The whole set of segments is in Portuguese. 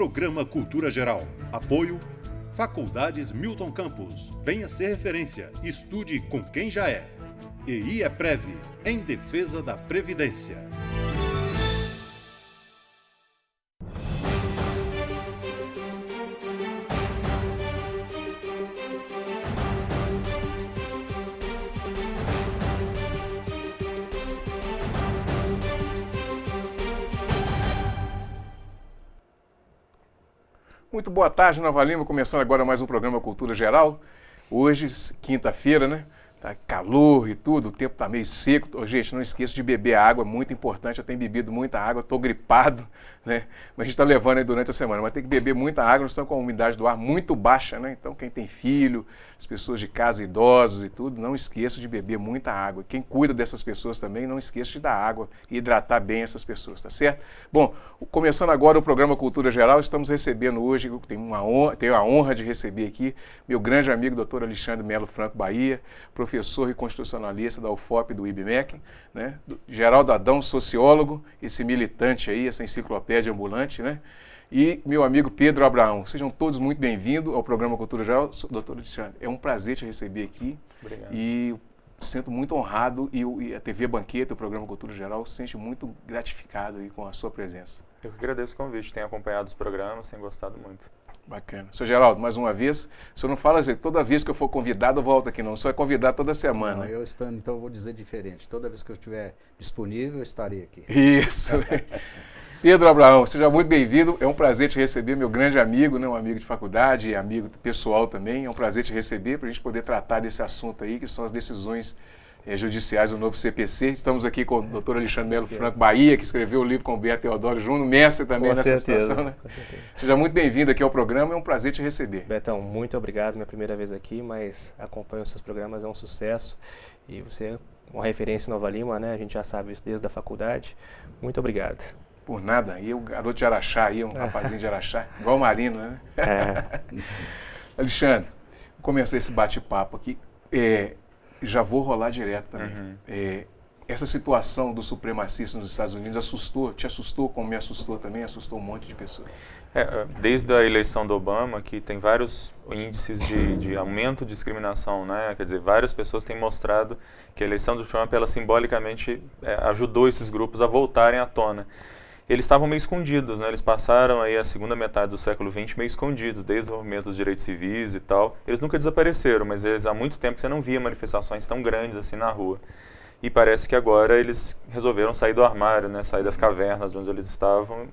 Programa Cultura Geral. Apoio Faculdades Milton Campos. Venha ser referência. Estude com quem já é. E IEPREV, em defesa da Previdência. Muito boa tarde, Nova Lima, começando agora mais um programa Cultura Geral. Hoje, quinta-feira, né? Tá calor e tudo, o tempo tá meio seco. Gente, não esqueça de beber água, muito importante. Eu tenho bebido muita água, estou gripado, né? Mas a gente está levando aí durante a semana. Mas tem que beber muita água, nós estamos com a umidade do ar muito baixa, né? Então, quem tem filho, as pessoas de casa, idosos e tudo, não esqueça de beber muita água. Quem cuida dessas pessoas também, não esqueça de dar água e hidratar bem essas pessoas, tá certo? Bom, começando agora o programa Cultura Geral, estamos recebendo hoje, tenho a honra de receber aqui meu grande amigo, Dr. Alexandre Melo Franco Bahia, professor e constitucionalista da UFOP do IBMEC, né? Geraldo Adão, sociólogo, esse militante aí, essa enciclopédia ambulante, né? E meu amigo Pedro Abraão. Sejam todos muito bem-vindos ao programa Cultura Geral. Doutor Alexandre, é um prazer te receber aqui. Obrigado. E sinto muito honrado e a TV Banqueta, o programa Cultura Geral, se sente muito gratificado aí com a sua presença. Eu que agradeço o convite, tenho acompanhado os programas, tenho gostado muito. Bacana. Seu Geraldo, mais uma vez, o senhor não fala assim, toda vez que eu for convidado eu volto aqui não, o senhor é convidado toda semana. Não, então eu vou dizer diferente, toda vez que eu estiver disponível eu estarei aqui. Isso. Pedro Abraão, seja muito bem-vindo, é um prazer te receber, meu grande amigo, né, um amigo de faculdade e amigo pessoal também, é um prazer te receber para a gente poder tratar desse assunto aí, que são as decisões judiciais do novo CPC. Estamos aqui com o Dr. Alexandre Melo Franco Bahia, que escreveu o livro com o Beto Teodoro Júnior, mestre também nessa situação, né? Seja muito bem-vindo aqui ao programa, é um prazer te receber. Betão, muito obrigado, minha primeira vez aqui, mas acompanho os seus programas, é um sucesso e você é uma referência em Nova Lima, né? A gente já sabe isso desde a faculdade. Muito obrigado. Por nada, e o garoto de Araxá aí, um rapazinho de Araxá, igual o Marino, né? Alexandre, vou começar esse bate-papo aqui. Já vou rolar direto também. Essa situação do supremacista nos Estados Unidos te assustou como me assustou também, assustou um monte de pessoas. Desde a eleição do Obama, que tem vários índices de aumento de discriminação, né? Quer dizer, várias pessoas têm mostrado que a eleição do Trump, ela simbolicamente ajudou esses grupos a voltarem à tona. Eles estavam meio escondidos, né? Eles passaram aí a segunda metade do século XX meio escondidos, desde o movimento dos direitos civis e tal. Eles nunca desapareceram, mas há muito tempo que você não via manifestações tão grandes assim na rua. E parece que agora eles resolveram sair do armário, né? Sair das cavernas de onde eles estavam.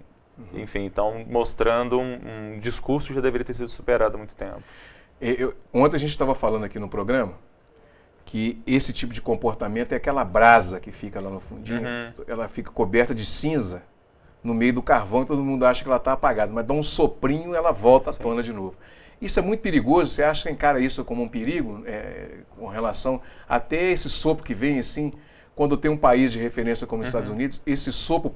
Enfim, estão mostrando um discurso que já deveria ter sido superado há muito tempo. Ontem a gente estava falando aqui no programa que esse tipo de comportamento é aquela brasa que fica lá no fundinho, ela fica coberta de cinza no meio do carvão e todo mundo acha que ela está apagada, mas dá um soprinho e ela volta à tona de novo. Isso é muito perigoso, você acha que encara isso como um perigo com relação até esse sopro que vem assim, quando tem um país de referência como os Estados Unidos, esse sopro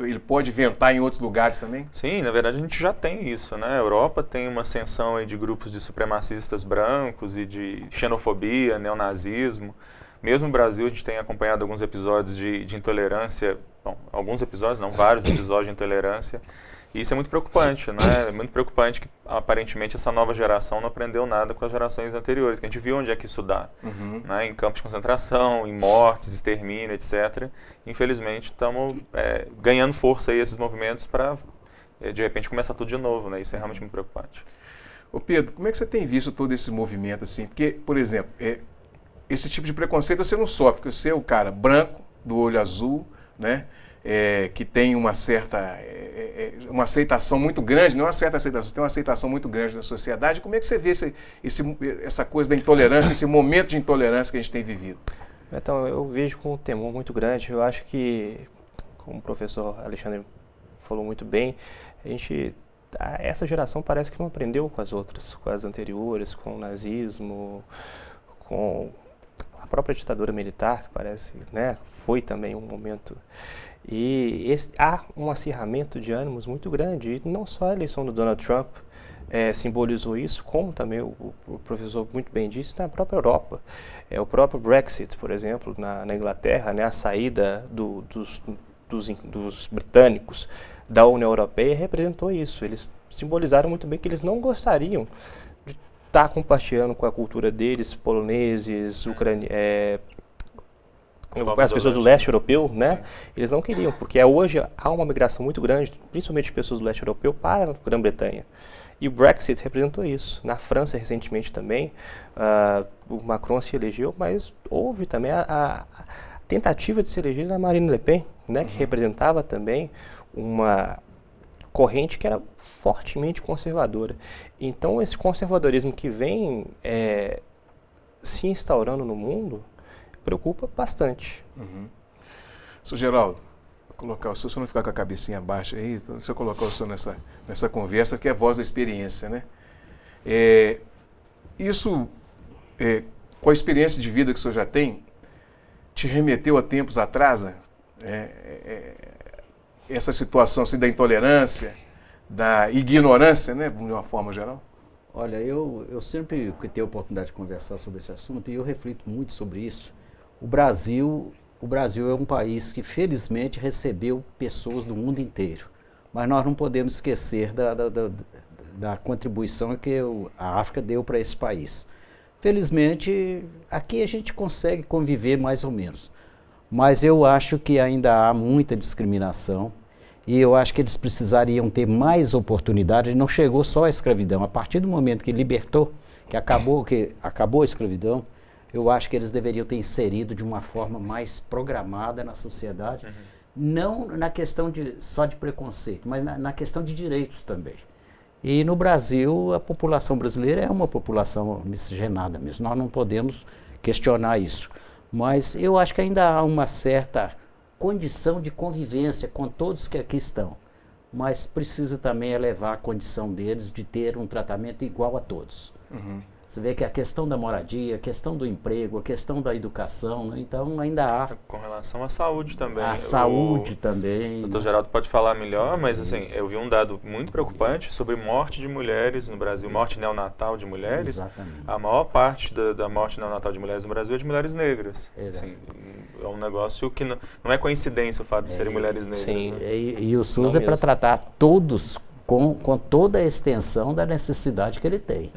ele pode ventar em outros lugares também? Sim, na verdade a gente já tem isso, né? A Europa tem uma ascensão aí de grupos de supremacistas brancos e de xenofobia, neonazismo. Mesmo no Brasil, a gente tem acompanhado alguns episódios de intolerância, bom, alguns episódios, não, vários episódios de intolerância, e isso é muito preocupante, né? É muito preocupante que, aparentemente, essa nova geração não aprendeu nada com as gerações anteriores, que a gente viu onde é que isso dá, né? Em campos de concentração, em mortes, extermínio, etc. Infelizmente, estamos ganhando força aí esses movimentos para, de repente, começar tudo de novo, né? Isso é realmente muito preocupante. Ô Pedro, como é que você tem visto todo esse movimento, assim? Porque, por exemplo, esse tipo de preconceito você não sofre, porque você é o cara branco, do olho azul, né? Que tem uma certa uma aceitação muito grande, não uma certa aceitação, tem uma aceitação muito grande na sociedade. Como é que você vê essa coisa da intolerância, esse momento de intolerância que a gente tem vivido? Então, eu vejo com um temor muito grande. Eu acho que, como o professor Alexandre falou muito bem, essa geração parece que não aprendeu com as outras, com as anteriores, com o nazismo, com a própria ditadura militar, que parece, né, foi também um momento. E há um acirramento de ânimos muito grande, e não só a eleição do Donald Trump simbolizou isso, como também o professor muito bem disse, na própria Europa. O próprio Brexit, por exemplo, na Inglaterra, né, a saída dos britânicos da União Europeia representou isso. Eles simbolizaram muito bem que eles não gostariam de estar compartilhando com a cultura deles, poloneses, as pessoas do leste europeu, né? Eles não queriam, porque hoje há uma migração muito grande, principalmente de pessoas do leste europeu, para a Grã-Bretanha. E o Brexit representou isso. Na França, recentemente também, o Macron se elegeu, mas houve também a tentativa de se eleger da Marine Le Pen, né? Que representava também uma corrente que era fortemente conservadora. Então, esse conservadorismo que vem se instaurando no mundo preocupa bastante. Sr. Geraldo, vou colocar o senhor não ficar com a cabecinha baixa aí, então, deixa eu colocar o senhor nessa conversa, que é a voz da experiência, né? Isso, com a experiência de vida que o senhor já tem, te remeteu a tempos atrás, essa situação assim, da intolerância, da ignorância, né, de uma forma geral? Olha, eu sempre tenho a oportunidade de conversar sobre esse assunto e eu reflito muito sobre isso. O Brasil é um país que felizmente recebeu pessoas do mundo inteiro, mas nós não podemos esquecer da contribuição que a África deu para esse país. Felizmente, aqui a gente consegue conviver mais ou menos, mas eu acho que ainda há muita discriminação e eu acho que eles precisariam ter mais oportunidades. Não chegou só a escravidão. A partir do momento que libertou, que acabou a escravidão, eu acho que eles deveriam ter inserido de uma forma mais programada na sociedade, não na questão só de preconceito, mas na questão de direitos também. E no Brasil, a população brasileira é uma população miscigenada mesmo, nós não podemos questionar isso. Mas eu acho que ainda há uma certa condição de convivência com todos que aqui estão, mas precisa também elevar a condição deles de ter um tratamento igual a todos. Você vê que a questão da moradia, a questão do emprego, a questão da educação, né? Então ainda há... Com relação à saúde também. A saúde também. O Dr. Geraldo pode falar melhor, mas assim, eu vi um dado muito preocupante sobre morte de mulheres no Brasil, morte neonatal de mulheres. Exatamente. A maior parte da morte neonatal de mulheres no Brasil é de mulheres negras. Assim, é um negócio que não é coincidência o fato de serem mulheres negras. Sim. Né? E o SUS é para tratar todos com toda a extensão da necessidade que ele tem.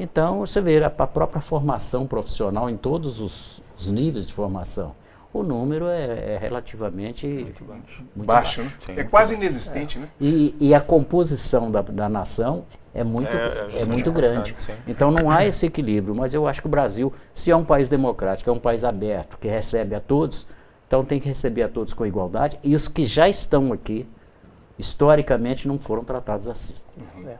Então, você vê a própria formação profissional em todos os níveis de formação. O número é relativamente muito baixo. Né? Sim. É quase inexistente, né? E a composição da nação é muito grande. Sim. Então não há esse equilíbrio, mas eu acho que o Brasil, se é um país democrático, é um país aberto, que recebe a todos, então tem que receber a todos com igualdade, e os que já estão aqui, historicamente, não foram tratados assim.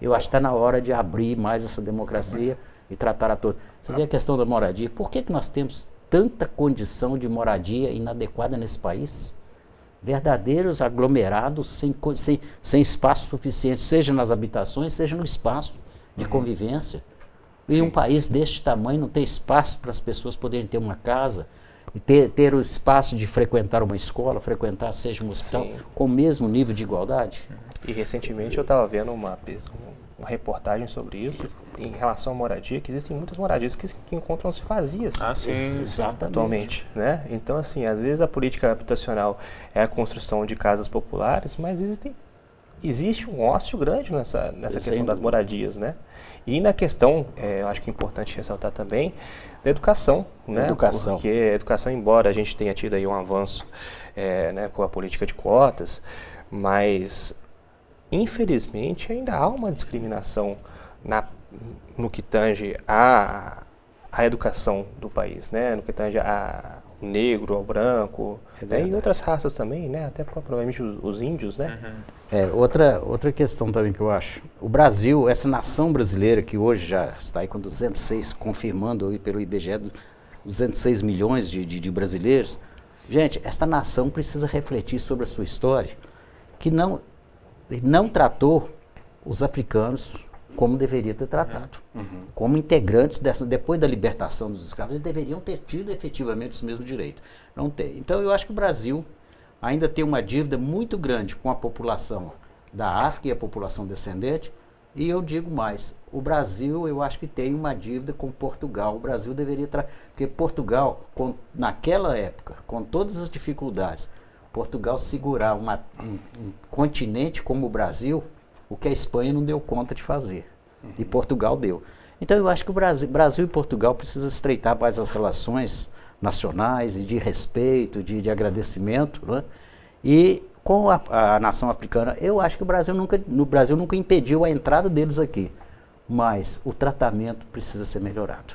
Eu acho que está na hora de abrir mais essa democracia e tratar a todos. Você vê a questão da moradia. Por que nós temos tanta condição de moradia inadequada nesse país? Verdadeiros aglomerados sem espaço suficiente, seja nas habitações, seja no espaço de convivência. E um país deste tamanho não tem espaço para as pessoas poderem ter uma casa, e ter o espaço de frequentar uma escola, frequentar seja um hospital, com o mesmo nível de igualdade? E recentemente eu estava vendo uma reportagem sobre isso, em relação à moradia, que existem muitas moradias que encontram-se vazias. Sim. Exatamente. Atualmente, né? Então, assim, às vezes a política habitacional é a construção de casas populares, mas existe um ócio grande nessa questão das moradias, né? E na questão, eu acho que é importante ressaltar também, da educação, né? Educação. Porque a educação, embora a gente tenha tido aí um avanço né, com a política de cotas, mas infelizmente ainda há uma discriminação no que tange a educação do país, né? No que tange ao negro, ao branco, e outras raças também, né? Até provavelmente os índios, né? Outra questão também que eu acho, o Brasil, essa nação brasileira que hoje já está aí com 206, confirmando aí pelo IBGE, 206 milhões de brasileiros, gente, esta nação precisa refletir sobre a sua história, que não tratou os africanos como deveria ter tratado. Como integrantes depois da libertação dos escravos, eles deveriam ter tido efetivamente os mesmos direitos. Não tem. Então eu acho que o Brasil ainda tem uma dívida muito grande com a população da África e a população descendente, e eu digo mais, o Brasil eu acho que tem uma dívida com Portugal. O Brasil deveria porque Portugal, naquela época, com todas as dificuldades, Portugal segurar um continente como o Brasil, o que a Espanha não deu conta de fazer. E Portugal deu. Então eu acho que o Brasil e Portugal precisam estreitar mais as relações nacionais e de respeito, de agradecimento, né? E com a nação africana, eu acho que o Brasil nunca impediu a entrada deles aqui, mas o tratamento precisa ser melhorado.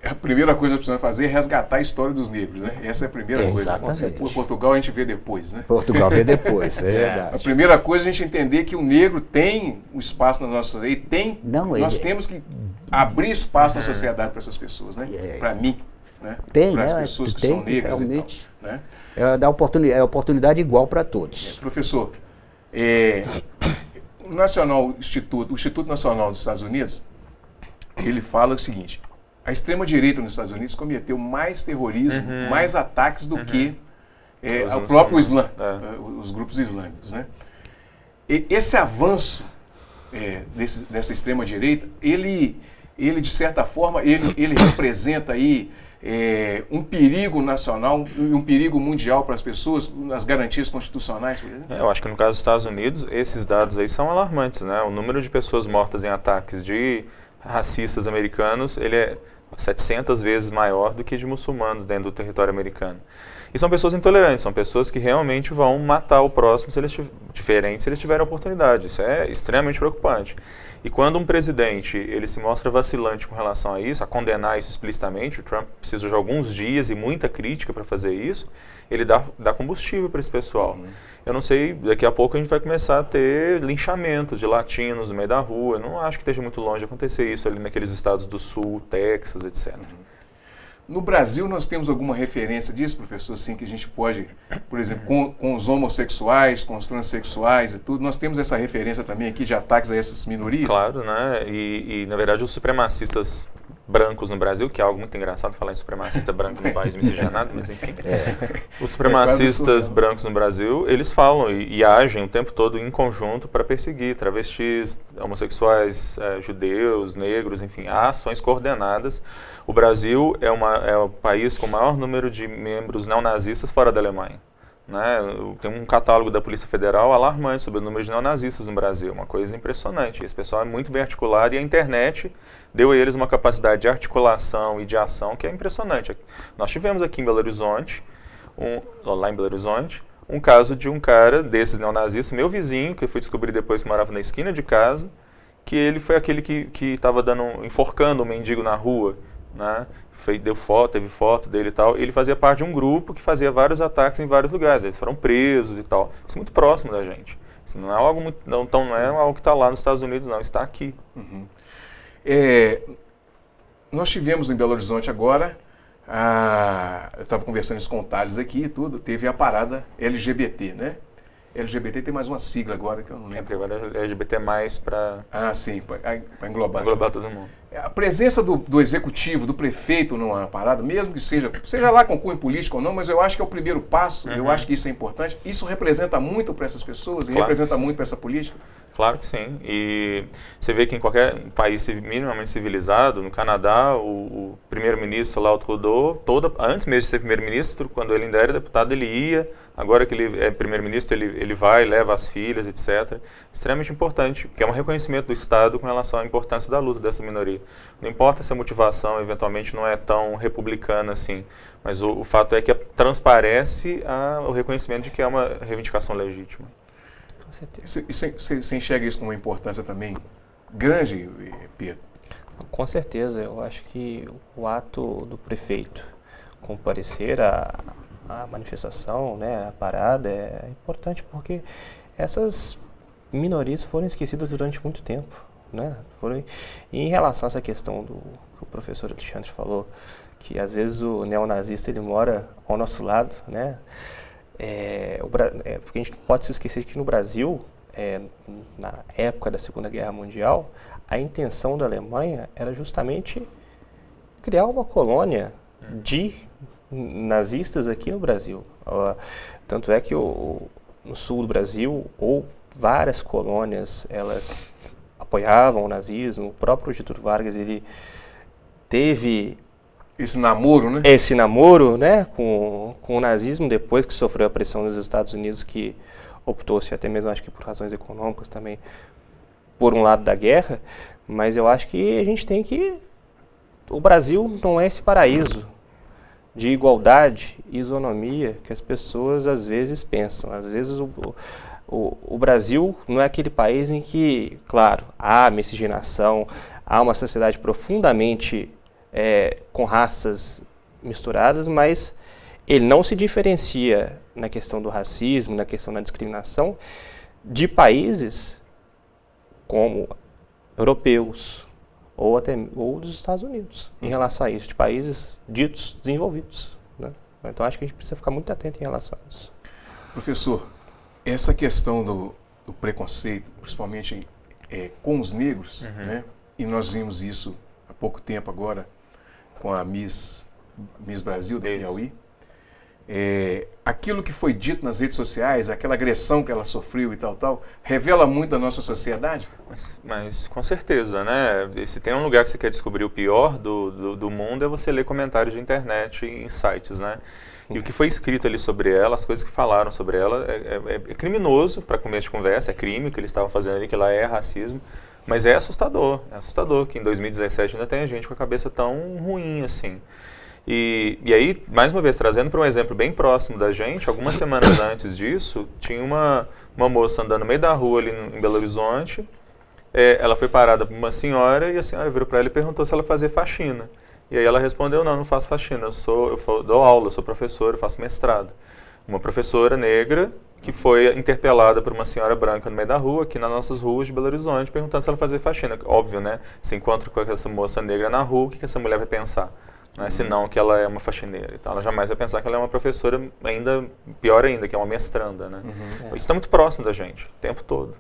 A primeira coisa que precisamos fazer é resgatar a história dos negros, né? Essa é a primeira coisa. Exatamente. O Portugal a gente vê depois, né? Portugal vê depois, é verdade. A primeira coisa é a gente entender que o negro tem um espaço na nossa lei, nós temos que abrir espaço na sociedade para essas pessoas, né? Para mim, né? Para as pessoas que são negras e tal, né? É oportunidade igual para todos. Professor, o Instituto Nacional dos Estados Unidos, ele fala o seguinte: a extrema-direita nos Estados Unidos cometeu mais terrorismo, mais ataques do que o próprio Islã, os grupos islâmicos, né? E esse avanço dessa extrema-direita, ele de certa forma, ele representa aí um perigo nacional e um perigo mundial para as pessoas, nas garantias constitucionais, por exemplo? Eu acho que no caso dos Estados Unidos, esses dados aí são alarmantes, né? O número de pessoas mortas em ataques de racistas americanos, ele é 700 vezes maior do que de muçulmanos dentro do território americano. E são pessoas intolerantes, são pessoas que realmente vão matar o próximo se eles tiverem oportunidade. Isso é extremamente preocupante. E quando um presidente ele se mostra vacilante com relação a isso, a condenar isso explicitamente, o Trump precisa de alguns dias e muita crítica para fazer isso, ele dá combustível para esse pessoal. Eu não sei, daqui a pouco a gente vai começar a ter linchamentos de latinos no meio da rua. Eu não acho que esteja muito longe de acontecer isso ali naqueles estados do sul, Texas, etc. No Brasil, nós temos alguma referência disso, professor, assim, que a gente pode, por exemplo, com os homossexuais, com os transexuais e tudo, nós temos essa referência também aqui de ataques a essas minorias? Claro, né? E na verdade, os supremacistas brancos no Brasil, que é algo muito engraçado falar em supremacista branco no país miscigenado, mas enfim. Os supremacistas brancos no Brasil, eles falam e agem o tempo todo em conjunto para perseguir travestis, homossexuais, judeus, negros, enfim, há ações coordenadas. O Brasil é o país com o maior número de membros neonazistas fora da Alemanha. Né? Tem um catálogo da Polícia Federal alarmante sobre o número de neonazistas no Brasil, uma coisa impressionante. Esse pessoal é muito bem articulado e a internet deu a eles uma capacidade de articulação e de ação que é impressionante. Nós tivemos aqui em Belo Horizonte, lá em Belo Horizonte, um caso de um cara desses neonazistas, meu vizinho, que eu fui descobrir depois que morava na esquina de casa, que ele foi aquele que estava enforcando um mendigo na rua, né? Teve foto dele e tal. Ele fazia parte de um grupo que fazia vários ataques em vários lugares. Eles foram presos e tal. Isso é muito próximo da gente. Isso não é algo não é algo que está lá nos Estados Unidos, não. Está aqui. Nós tivemos em Belo Horizonte agora, eu estava conversando isso com o Thales aqui e tudo, teve a parada LGBT, né? LGBT tem mais uma sigla agora que eu não lembro. Porque agora é LGBT mais para... Ah, sim, para englobar. Englobar todo mundo. A presença do executivo, do prefeito numa parada, mesmo que seja lá com cunho político ou não, mas eu acho que é o primeiro passo, eu acho que isso é importante. Isso representa muito para essas pessoas e representa muito para essa política? Claro que sim. E você vê que em qualquer país minimamente civilizado, no Canadá, o primeiro-ministro lá, o Trudeau, antes mesmo de ser primeiro-ministro, quando ele ainda era deputado, ele ia. Agora que ele é primeiro-ministro, ele vai, leva as filhas, etc. Extremamente importante, porque é um reconhecimento do Estado com relação à importância da luta dessa minoria. Não importa se a motivação, eventualmente, não é tão republicana assim, mas o fato é que transparece o reconhecimento de que é uma reivindicação legítima. Com certeza. Você enxerga isso com uma importância também grande, Pedro? Com certeza. Eu acho que o ato do prefeito comparecer a manifestação, né, a parada, é importante porque essas minorias foram esquecidas durante muito tempo, né? E em relação a essa questão que o professor Alexandre falou, que às vezes o neonazista ele mora ao nosso lado, né? Porque a gente pode se esquecer que no Brasil, na época da Segunda Guerra Mundial, a intenção da Alemanha era justamente criar uma colônia de nazistas aqui no Brasil. Tanto é que no sul do Brasil, ou várias colônias, elas apoiavam o nazismo. O próprio Getúlio Vargas, ele teve Esse namoro, né? Esse namoro, né, com o nazismo, depois que sofreu a pressão dos Estados Unidos, que optou-se até mesmo, acho que por razões econômicas também, por um lado da guerra, mas eu acho que a gente tem que... O Brasil não é esse paraíso de igualdade e isonomia que as pessoas às vezes pensam. Às vezes o Brasil não é aquele país em que, claro, há miscigenação, há uma sociedade profundamente com raças misturadas, mas ele não se diferencia na questão do racismo, na questão da discriminação, de países como europeus ou dos Estados Unidos, em relação a isso, de países ditos desenvolvidos, né? Então acho que a gente precisa ficar muito atento em relação a isso. Professor, essa questão do preconceito, principalmente com os negros, né? E nós vimos isso há pouco tempo agora com a Miss Brasil, da Piauí. Aquilo que foi dito nas redes sociais, aquela agressão que ela sofreu e tal, revela muito da nossa sociedade? Mas com certeza, né? E se tem um lugar que você quer descobrir o pior do mundo, é você ler comentários de internet em sites, né? E o que foi escrito ali sobre ela, as coisas que falaram sobre ela, é criminoso para começo de conversa, é crime o que eles estavam fazendo ali, que lá é racismo, mas é assustador que em 2017 ainda tem gente com a cabeça tão ruim assim. E aí, mais uma vez, trazendo para um exemplo bem próximo da gente, algumas semanas antes disso, tinha uma moça andando no meio da rua ali em Belo Horizonte, ela foi parada por uma senhora e a senhora virou para ela e perguntou se ela fazia faxina. E aí ela respondeu, não faço faxina, eu dou aula, eu sou professora, eu faço mestrado. Uma professora negra que foi interpelada por uma senhora branca no meio da rua, aqui nas nossas ruas de Belo Horizonte, perguntando se ela fazia faxina. Óbvio, né? Se encontra com essa moça negra na rua, o que essa mulher vai pensar? Né? Senão que ela é uma faxineira. Então ela jamais vai pensar que ela é uma professora, ainda pior ainda, que é uma mestranda. Né? Isso está muito próximo da gente, o tempo todo.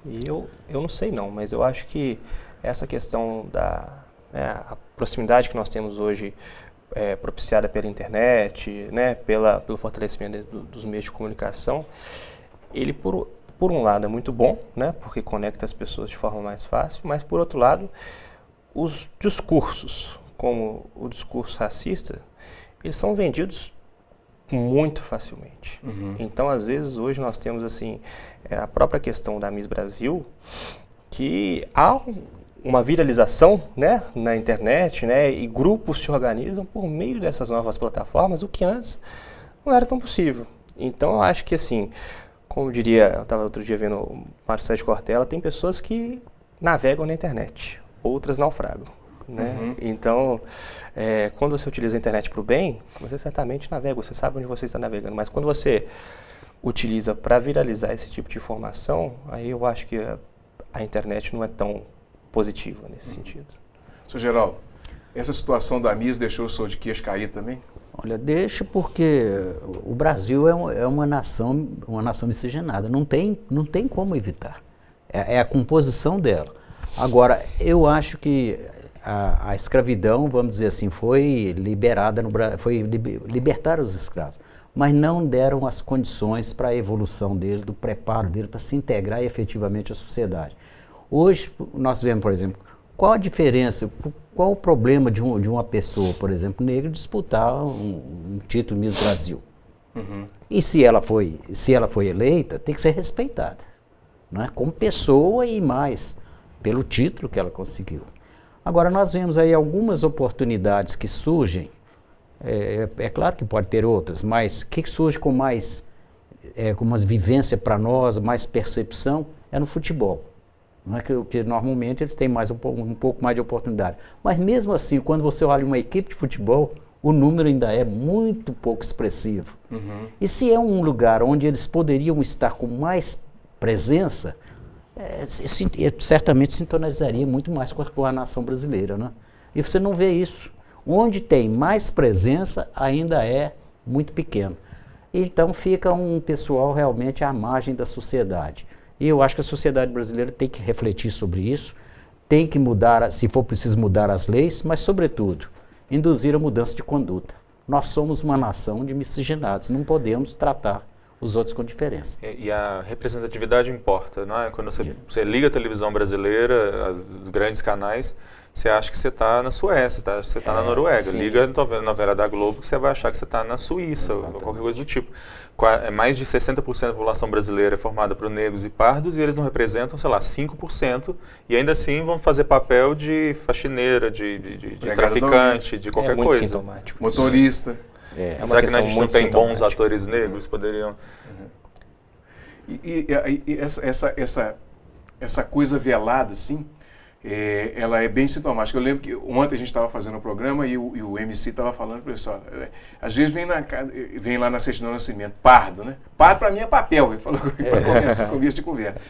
E eu não sei não, mas eu acho que essa questão a proximidade que nós temos hoje, propiciada pela internet, né, pelo fortalecimento dos meios de comunicação, ele por um lado é muito bom, né, porque conecta as pessoas de forma mais fácil, mas por outro lado, os discursos, como o discurso racista, eles são vendidos muito facilmente. Então, às vezes, hoje nós temos assim, a própria questão da Miss Brasil, que há uma viralização, né, na internet, né, e grupos se organizam por meio dessas novas plataformas, o que antes não era tão possível. Então, eu acho que, assim, como diria, eu estava outro dia vendo o Mário Sérgio Cortella, tem pessoas que navegam na internet, outras naufragam. Né? Então, quando você utiliza a internet para o bem, você certamente navega, você sabe onde você está navegando, mas quando você utiliza para viralizar esse tipo de informação, aí eu acho que a internet não é tão positiva nesse sentido. Sr. Geraldo, essa situação da Miss deixou o senhor de queixo cair também? Olha, deixa, porque o Brasil é uma nação miscigenada, não tem como evitar, é a composição dela. Agora, eu acho que a escravidão, vamos dizer assim, foi liberada no Brasil, libertaram os escravos, mas não deram as condições para a evolução dele, do preparo dele para se integrar efetivamente à sociedade. Hoje, nós vemos, por exemplo, qual a diferença, qual o problema de uma pessoa, por exemplo, negra, disputar um título Miss Brasil? E se ela foi eleita, tem que ser respeitada, não é? Como pessoa e mais, pelo título que ela conseguiu. Agora, nós vemos aí algumas oportunidades que surgem, é claro que pode ter outras, mas o que surge com mais vivência para nós, mais percepção, é no futebol. Não é que normalmente eles têm um pouco mais de oportunidade. Mas mesmo assim, quando você olha uma equipe de futebol, o número ainda é muito pouco expressivo. E se é um lugar onde eles poderiam estar com mais presença, certamente sintonizaria muito mais com a nação brasileira, né? E você não vê isso. Onde tem mais presença, ainda é muito pequeno. Então fica um pessoal realmente à margem da sociedade. E eu acho que a sociedade brasileira tem que refletir sobre isso, tem que mudar, se for preciso mudar as leis, mas sobretudo, induzir a mudança de conduta. Nós somos uma nação de miscigenados, não podemos tratar os outros com diferença. E a representatividade importa, não é? Quando você liga a televisão brasileira, os grandes canais, você acha que você está na Suécia, você está na Noruega. Sim. Liga a novela da Globo, você vai achar que você está na Suíça, ou qualquer coisa do tipo. Mais de 60% da população brasileira é formada por negros e pardos, e eles não representam, sei lá, 5%, e ainda assim vão fazer papel de faxineira, de traficante, de qualquer muito coisa. Sintomático. Motorista. Será que a gente não tem bons sintomática. atores negros? Poderiam... E essa coisa velada, assim, ela é bem sintomática. Eu lembro que ontem a gente estava fazendo um programa e o MC estava falando, pessoal, às vezes vem lá na Certidão de Nascimento, pardo, né? Pardo para mim é papel, ele falou para começo de conversa.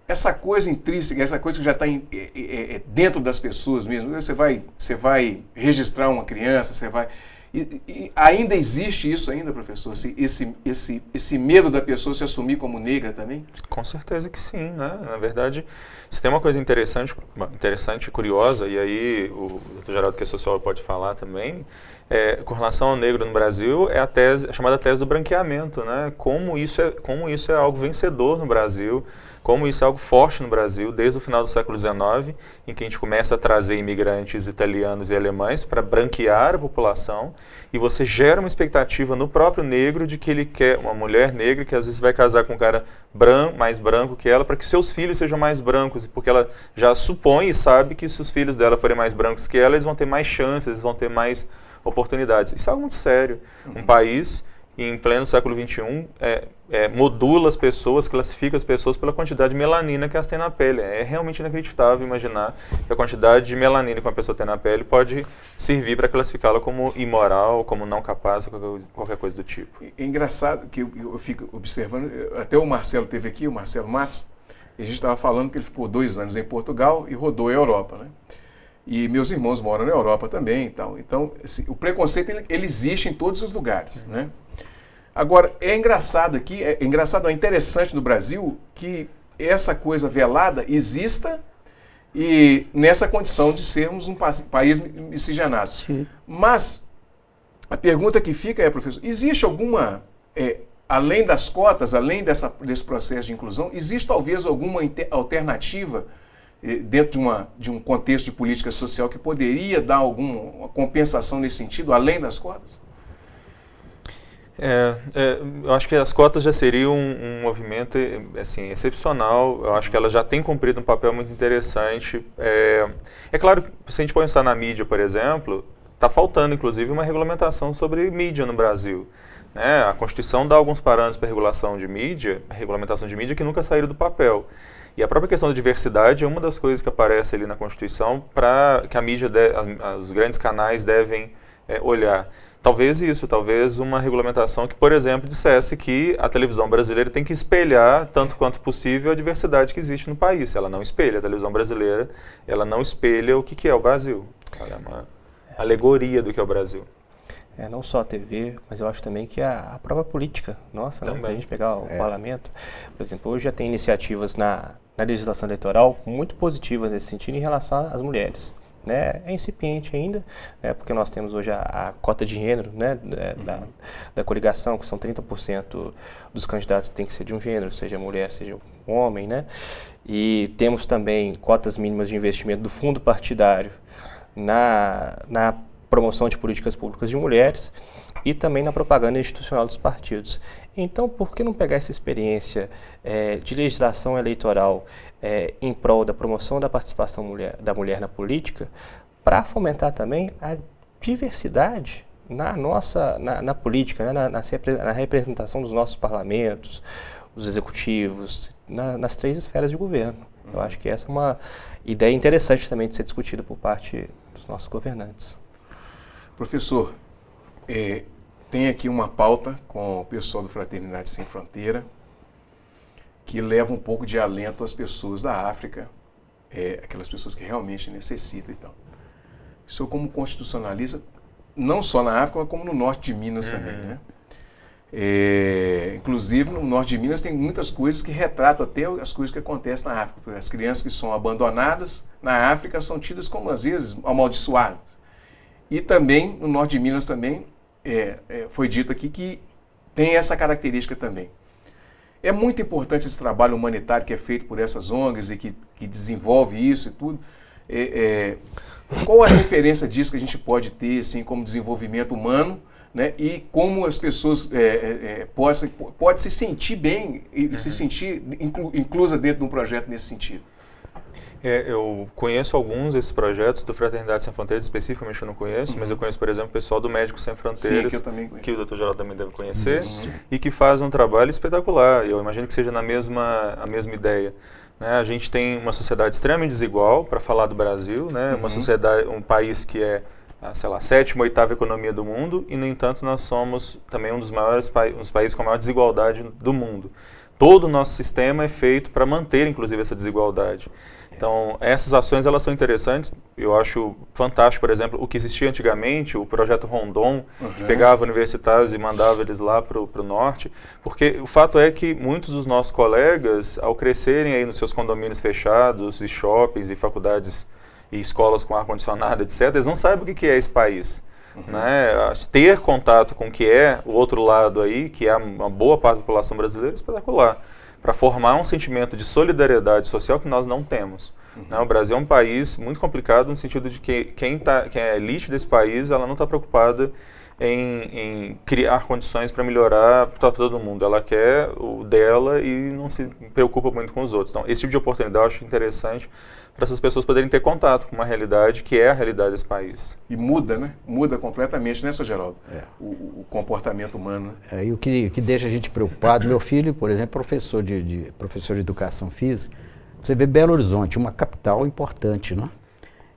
Essa coisa intrínseca, essa coisa que já está dentro das pessoas mesmo, você vai registrar uma criança, você vai... E ainda existe isso ainda, professor? Esse medo da pessoa se assumir como negra também? Com certeza que sim, né? Na verdade, se tem uma coisa interessante e curiosa, e aí o Dr. Geraldo, que é sociólogo, pode falar também, com relação ao negro no Brasil, é a chamada tese do branqueamento, né? Como isso é algo vencedor no Brasil, como isso é algo forte no Brasil, desde o final do século XIX, em que a gente começa a trazer imigrantes italianos e alemães para branquear a população, e você gera uma expectativa no próprio negro de que ele quer uma mulher negra que às vezes vai casar com um cara mais branco que ela, para que seus filhos sejam mais brancos, porque ela já supõe e sabe que se os filhos dela forem mais brancos que ela, eles vão ter mais chances, eles vão ter mais oportunidades. Isso é algo muito sério. Um país em pleno século XXI modula as pessoas, classifica as pessoas pela quantidade de melanina que elas têm na pele. É realmente inacreditável imaginar que a quantidade de melanina que uma pessoa tem na pele pode servir para classificá-la como imoral, como não capaz, qualquer coisa do tipo. É engraçado que eu fico observando, até o Marcelo teve aqui, o Marcelo Matos, e a gente estava falando que ele ficou 2 anos em Portugal e rodou a Europa, né? E meus irmãos moram na Europa também e tal. Então, o preconceito ele existe em todos os lugares, né? Agora, é interessante no Brasil que essa coisa velada exista e nessa condição de sermos um país miscigenado. Sim. Mas a pergunta que fica é, professor, existe alguma, além das cotas, além desse processo de inclusão, existe talvez alguma alternativa dentro de um contexto de política social que poderia dar alguma compensação nesse sentido, além das cotas? Eu acho que as cotas já seriam um movimento assim, excepcional. Eu acho que elas já têm cumprido um papel muito interessante. É claro que se a gente pensar na mídia, por exemplo, está faltando inclusive uma regulamentação sobre mídia no Brasil. Né? A Constituição dá alguns parâmetros para a regulamentação de mídia que nunca saíram do papel. E a própria questão da diversidade é uma das coisas que aparece ali na Constituição para que a mídia, os grandes canais devem olhar. Talvez uma regulamentação que, por exemplo, dissesse que a televisão brasileira tem que espelhar, tanto quanto possível, a diversidade que existe no país. Se ela não espelha a televisão brasileira, ela não espelha o que é o Brasil. Ela é uma alegoria do que é o Brasil. Não só a TV, mas eu acho também que a própria política nossa, né? Se a gente pegar o parlamento, por exemplo, hoje já tem iniciativas na legislação eleitoral muito positivas nesse sentido em relação às mulheres. Né? É incipiente ainda, né? Porque nós temos hoje a cota de gênero, né? da coligação, que são 30% dos candidatos que tem que ser de um gênero, seja mulher, seja homem, né? E temos também cotas mínimas de investimento do fundo partidário na promoção de políticas públicas de mulheres e também na propaganda institucional dos partidos. Então, por que não pegar essa experiência de legislação eleitoral em prol da promoção da participação da mulher na política para fomentar também a diversidade na política, né? na representação dos nossos parlamentos, os executivos, nas 3 esferas de governo. Eu acho que essa é uma ideia interessante também de ser discutida por parte dos nossos governantes. Professor, tem aqui uma pauta com o pessoal do Fraternidade Sem Fronteira que leva um pouco de alento às pessoas da África, aquelas pessoas que realmente necessitam e tal. O senhor, como constitucionalista, não só na África, mas como no norte de Minas também, né? Inclusive, no norte de Minas tem muitas coisas que retratam até as coisas que acontecem na África. As crianças que são abandonadas na África são tidas como, às vezes, amaldiçoadas. E também, no norte de Minas também, foi dito aqui que tem essa característica também. É muito importante esse trabalho humanitário que é feito por essas ONGs e que desenvolve isso e tudo. Qual a referência disso que a gente pode ter assim, como desenvolvimento humano, né? E como as pessoas podem se sentir bem e se sentir inclusa dentro de um projeto nesse sentido? Eu conheço alguns desses projetos do Fraternidade Sem Fronteiras, especificamente eu não conheço, mas eu conheço, por exemplo, o pessoal do Médicos Sem Fronteiras, sim, que eu também conheço, que o Dr. Geraldo também deve conhecer, e que faz um trabalho espetacular. Eu imagino que seja a mesma ideia. Né? A gente tem uma sociedade extremamente desigual, para falar do Brasil, né? Uma sociedade, um país que é, sei lá, 7ª ou 8ª economia do mundo, e no entanto nós somos também um dos países com a maior desigualdade do mundo. Todo o nosso sistema é feito para manter, inclusive, essa desigualdade. Então, essas ações, elas são interessantes. Eu acho fantástico, por exemplo, o que existia antigamente, o projeto Rondon, que pegava universitários e mandava eles lá para o norte, porque o fato é que muitos dos nossos colegas, ao crescerem aí nos seus condomínios fechados, e shoppings, e faculdades, e escolas com ar-condicionado, etc., eles não sabem o que é esse país. Né? Ter contato com o que é o outro lado aí, que é uma boa parte da população brasileira, é espetacular, para formar um sentimento de solidariedade social que nós não temos. Né? O Brasil é um país muito complicado no sentido de que quem é a elite desse país, ela não está preocupada em criar condições para melhorar para todo mundo. Ela quer o dela e não se preocupa muito com os outros. Então, esse tipo de oportunidade eu acho interessante para essas pessoas poderem ter contato com uma realidade que é a realidade desse país. E muda, né? Muda completamente, né, Sr. Geraldo? O comportamento humano. Né? E o que deixa a gente preocupado, meu filho, por exemplo, professor de educação física, você vê Belo Horizonte, uma capital importante, né?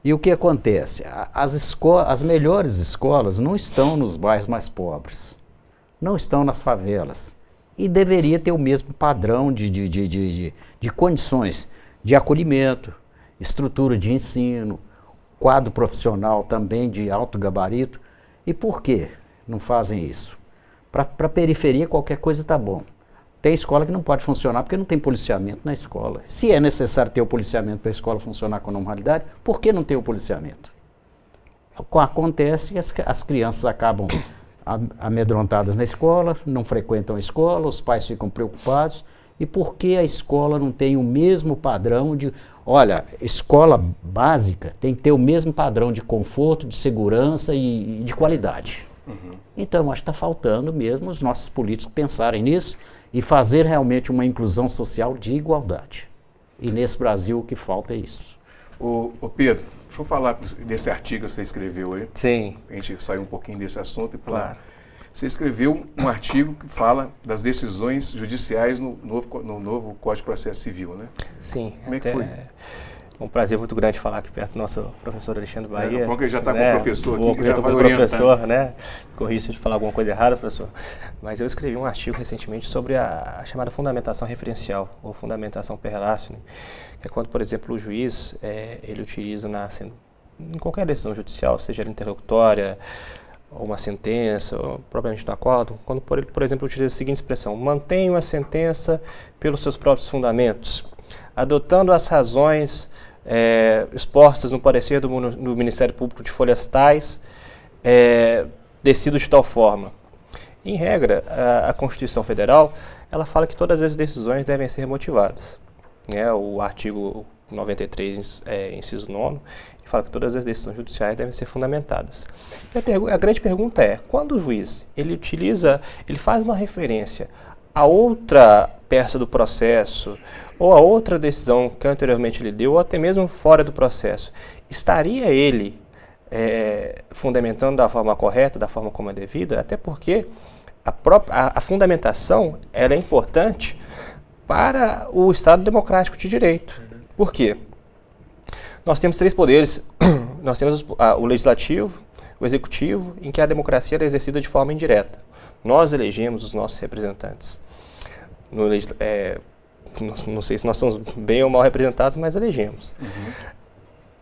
E o que acontece? As melhores escolas não estão nos bairros mais pobres, não estão nas favelas. E deveria ter o mesmo padrão de condições de acolhimento, estrutura de ensino, quadro profissional também de alto gabarito. E por que não fazem isso? Para a periferia qualquer coisa está bom. Tem escola que não pode funcionar porque não tem policiamento na escola. Se é necessário ter o policiamento para a escola funcionar com normalidade, por que não ter o policiamento? Acontece que as crianças acabam amedrontadas na escola, não frequentam a escola, os pais ficam preocupados. E por que a escola não tem o mesmo padrão de... Olha, escola básica tem que ter o mesmo padrão de conforto, de segurança e de qualidade. Então, acho que está faltando mesmo os nossos políticos pensarem nisso e fazer realmente uma inclusão social de igualdade. E nesse Brasil o que falta é isso. Ô Pedro, deixa eu falar desse artigo que você escreveu aí. Sim. A gente sair um pouquinho desse assunto. Claro. Você escreveu um artigo que fala das decisões judiciais no novo Código de Processo Civil, né? Sim. Como é que foi? É um prazer muito grande falar aqui perto do nosso professor Alexandre Bahia. Bom que ele já está com o professor aqui, que já vai orientando. Professor, né? Corri se eu falar alguma coisa errada, professor. Mas eu escrevi um artigo recentemente sobre a chamada fundamentação referencial, ou fundamentação per relacio, né? Que é quando, por exemplo, o juiz, ele utiliza em qualquer decisão judicial, seja ela interlocutória, ou uma sentença, ou propriamente no acordo, quando, por exemplo, utiliza a seguinte expressão: mantenho a sentença pelos seus próprios fundamentos, adotando as razões expostas no parecer do Ministério Público de folhas tais, decido de tal forma. Em regra, a Constituição Federal, ela fala que todas as decisões devem ser motivadas. O artigo 93, inciso 9º, fala que todas as decisões judiciais devem ser fundamentadas. E a grande pergunta é, quando o juiz ele faz uma referência a outra peça do processo, ou a outra decisão que anteriormente ele deu, ou até mesmo fora do processo, estaria ele fundamentando da forma correta, da forma como é devida? Até porque a fundamentação ela é importante para o Estado democrático de direito. Por quê? Nós temos 3 poderes. Nós temos o legislativo, o executivo, em que a democracia é exercida de forma indireta. Nós elegemos os nossos representantes. Não sei se nós somos bem ou mal representados, mas elegemos.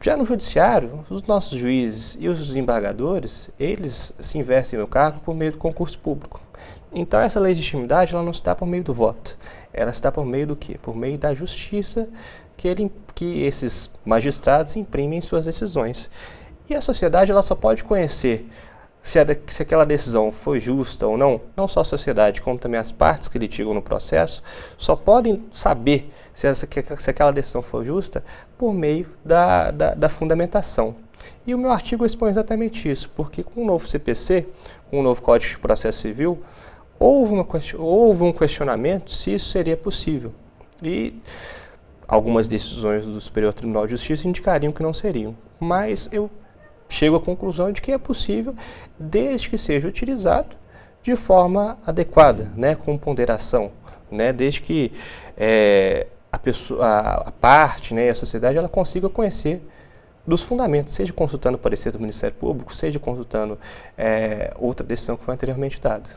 Já no judiciário, os nossos juízes e os desembargadores, eles se investem no cargo por meio do concurso público. Então essa legitimidade ela não está por meio do voto. Ela está por meio do quê? Por meio da justiça que esses magistrados imprimem em suas decisões. E a sociedade ela só pode conhecer se aquela decisão foi justa ou não, não só a sociedade, como também as partes que litigam no processo, só podem saber se aquela decisão foi justa por meio da fundamentação. E o meu artigo expõe exatamente isso, porque com o novo CPC, com o novo Código de Processo Civil, houve um questionamento se isso seria possível. E algumas decisões do Superior Tribunal de Justiça indicariam que não seriam. Mas eu chego à conclusão de que é possível, desde que seja utilizado de forma adequada, né, com ponderação, né, desde que a parte, né, a sociedade, ela consiga conhecer dos fundamentos, seja consultando o parecer do Ministério Público, seja consultando outra decisão que foi anteriormente dada.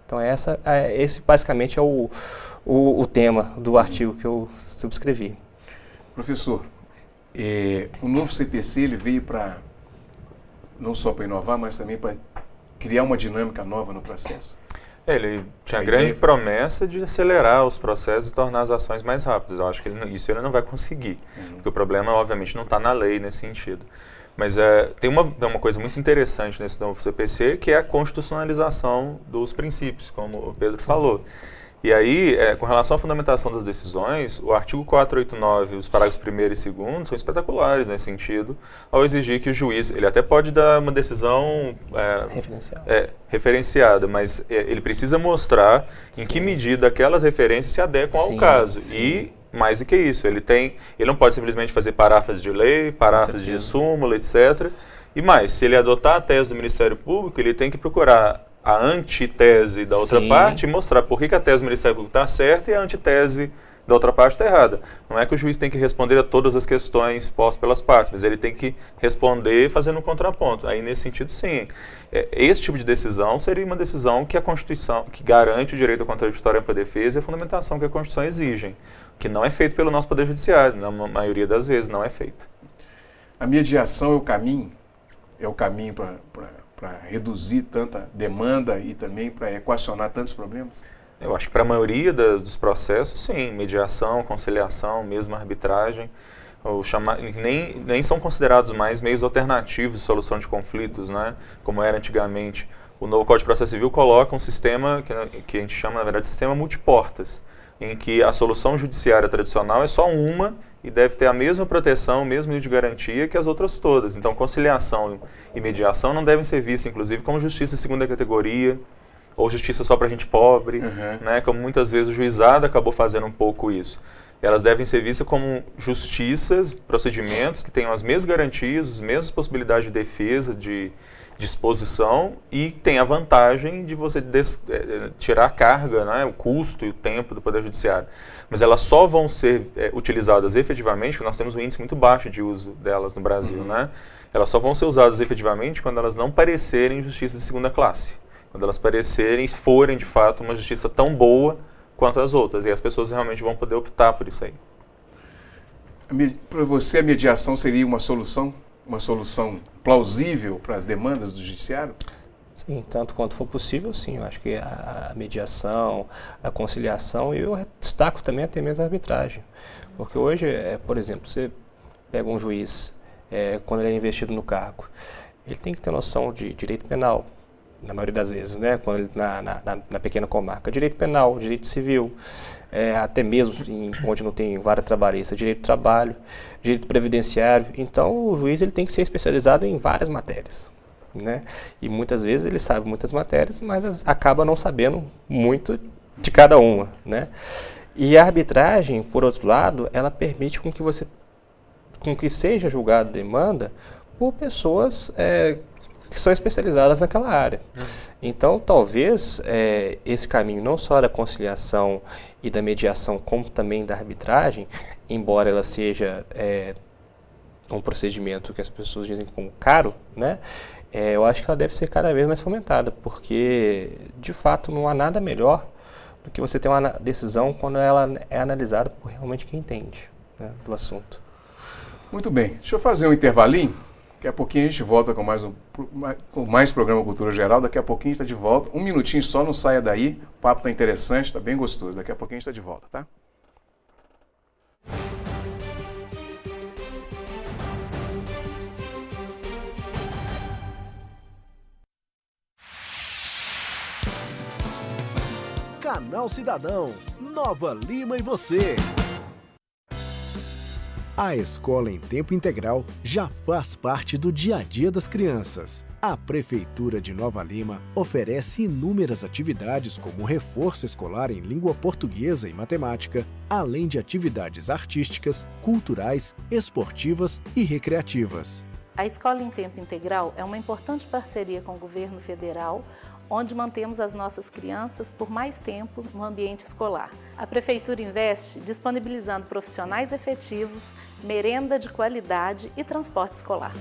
Então esse basicamente é o tema do artigo que eu subscrevi. Professor, o novo CPC ele veio para não só para inovar, mas também para criar uma dinâmica nova no processo. Ele tinha a grande promessa de acelerar os processos e tornar as ações mais rápidas. Eu acho que isso ele não vai conseguir, porque o problema, obviamente, não está na lei nesse sentido. Mas tem uma coisa muito interessante nesse novo CPC, que é a constitucionalização dos princípios, como o Pedro falou. E aí, com relação à fundamentação das decisões, o artigo 489, os parágrafos 1º e 2º, são espetaculares nesse sentido, ao exigir que o juiz, ele até pode dar uma decisão referenciada, mas ele precisa mostrar em que medida aquelas referências se adequam ao caso. Sim. E, mais do que isso, ele não pode simplesmente fazer paráfrase de lei, paráfrase de súmula, etc. E mais, se ele adotar a tese do Ministério Público, ele tem que procurar a antitese da outra parte e mostrar por que a tese do Ministério Público está certa e a antitese da outra parte está errada. Não é que o juiz tem que responder a todas as questões postas pelas partes, mas ele tem que responder fazendo um contraponto. Aí, nesse sentido, sim. Esse tipo de decisão seria uma decisão que a Constituição, que garante o direito à contraditória e à defesa e a fundamentação que a Constituição exigem, que não é feito pelo nosso Poder Judiciário, na maioria das vezes não é feito. A mediação é o caminho para reduzir tanta demanda e também para equacionar tantos problemas? Eu acho que para a maioria dos processos, sim. Mediação, conciliação, mesmo arbitragem, nem são considerados mais meios alternativos de solução de conflitos, né? Como era antigamente. O novo Código de Processo Civil coloca um sistema que a gente chama, na verdade, de sistema multiportas, em que a solução judiciária tradicional é só uma e deve ter a mesma proteção, o mesmo nível de garantia que as outras todas. Então, conciliação e mediação não devem ser vistas, inclusive, como justiça de segunda categoria, ou justiça só para gente pobre, né? Como muitas vezes o juizado acabou fazendo um pouco isso. Elas devem ser vistas como justiças, procedimentos que tenham as mesmas garantias, as mesmas possibilidades de defesa, de disposição, e tem a vantagem de você tirar a carga, né, o custo e o tempo do Poder Judiciário. Mas elas só vão ser utilizadas efetivamente, porque nós temos um índice muito baixo de uso delas no Brasil, né? Elas só vão ser usadas efetivamente quando elas não parecerem justiça de segunda classe. Quando elas parecerem, forem de fato uma justiça tão boa quanto as outras. E as pessoas realmente vão poder optar por isso aí. Para você, a mediação seria uma solução plausível para as demandas do judiciário? Sim, tanto quanto for possível, sim. Eu acho que a mediação, a conciliação, e eu destaco também até mesmo a arbitragem. Porque hoje, por exemplo, você pega um juiz, quando ele é investido no cargo, ele tem que ter noção de direito penal, na maioria das vezes, né? Quando ele, na pequena comarca. Direito penal, direito civil, até mesmo onde não tem vara trabalhista, direito do trabalho, direito previdenciário. Então, o juiz ele tem que ser especializado em várias matérias, né? E muitas vezes ele sabe muitas matérias, mas acaba não sabendo muito de cada uma, né? E a arbitragem, por outro lado, ela permite com que seja julgada a demanda por pessoas que são especializadas naquela área. Então, talvez esse caminho não só da conciliação e da mediação, como também da arbitragem, embora ela seja um procedimento que as pessoas dizem como caro, né? Eu acho que ela deve ser cada vez mais fomentada, porque, de fato, não há nada melhor do que você ter uma decisão quando ela é analisada por realmente quem entende, né, do assunto. Muito bem. Deixa eu fazer um intervalinho. Daqui a pouquinho a gente volta com mais programa Cultura Geral. Daqui a pouquinho a gente está de volta. Um minutinho só, não saia daí. O papo está interessante, está bem gostoso. Daqui a pouquinho a gente está de volta, tá? Canal Cidadão, Nova Lima e você. A escola em tempo integral já faz parte do dia a dia das crianças. A Prefeitura de Nova Lima oferece inúmeras atividades como reforço escolar em língua portuguesa e matemática, além de atividades artísticas, culturais, esportivas e recreativas. A escola em tempo integral é uma importante parceria com o governo federal, onde mantemos as nossas crianças por mais tempo no ambiente escolar. A Prefeitura investe disponibilizando profissionais efetivos, merenda de qualidade e transporte escolar.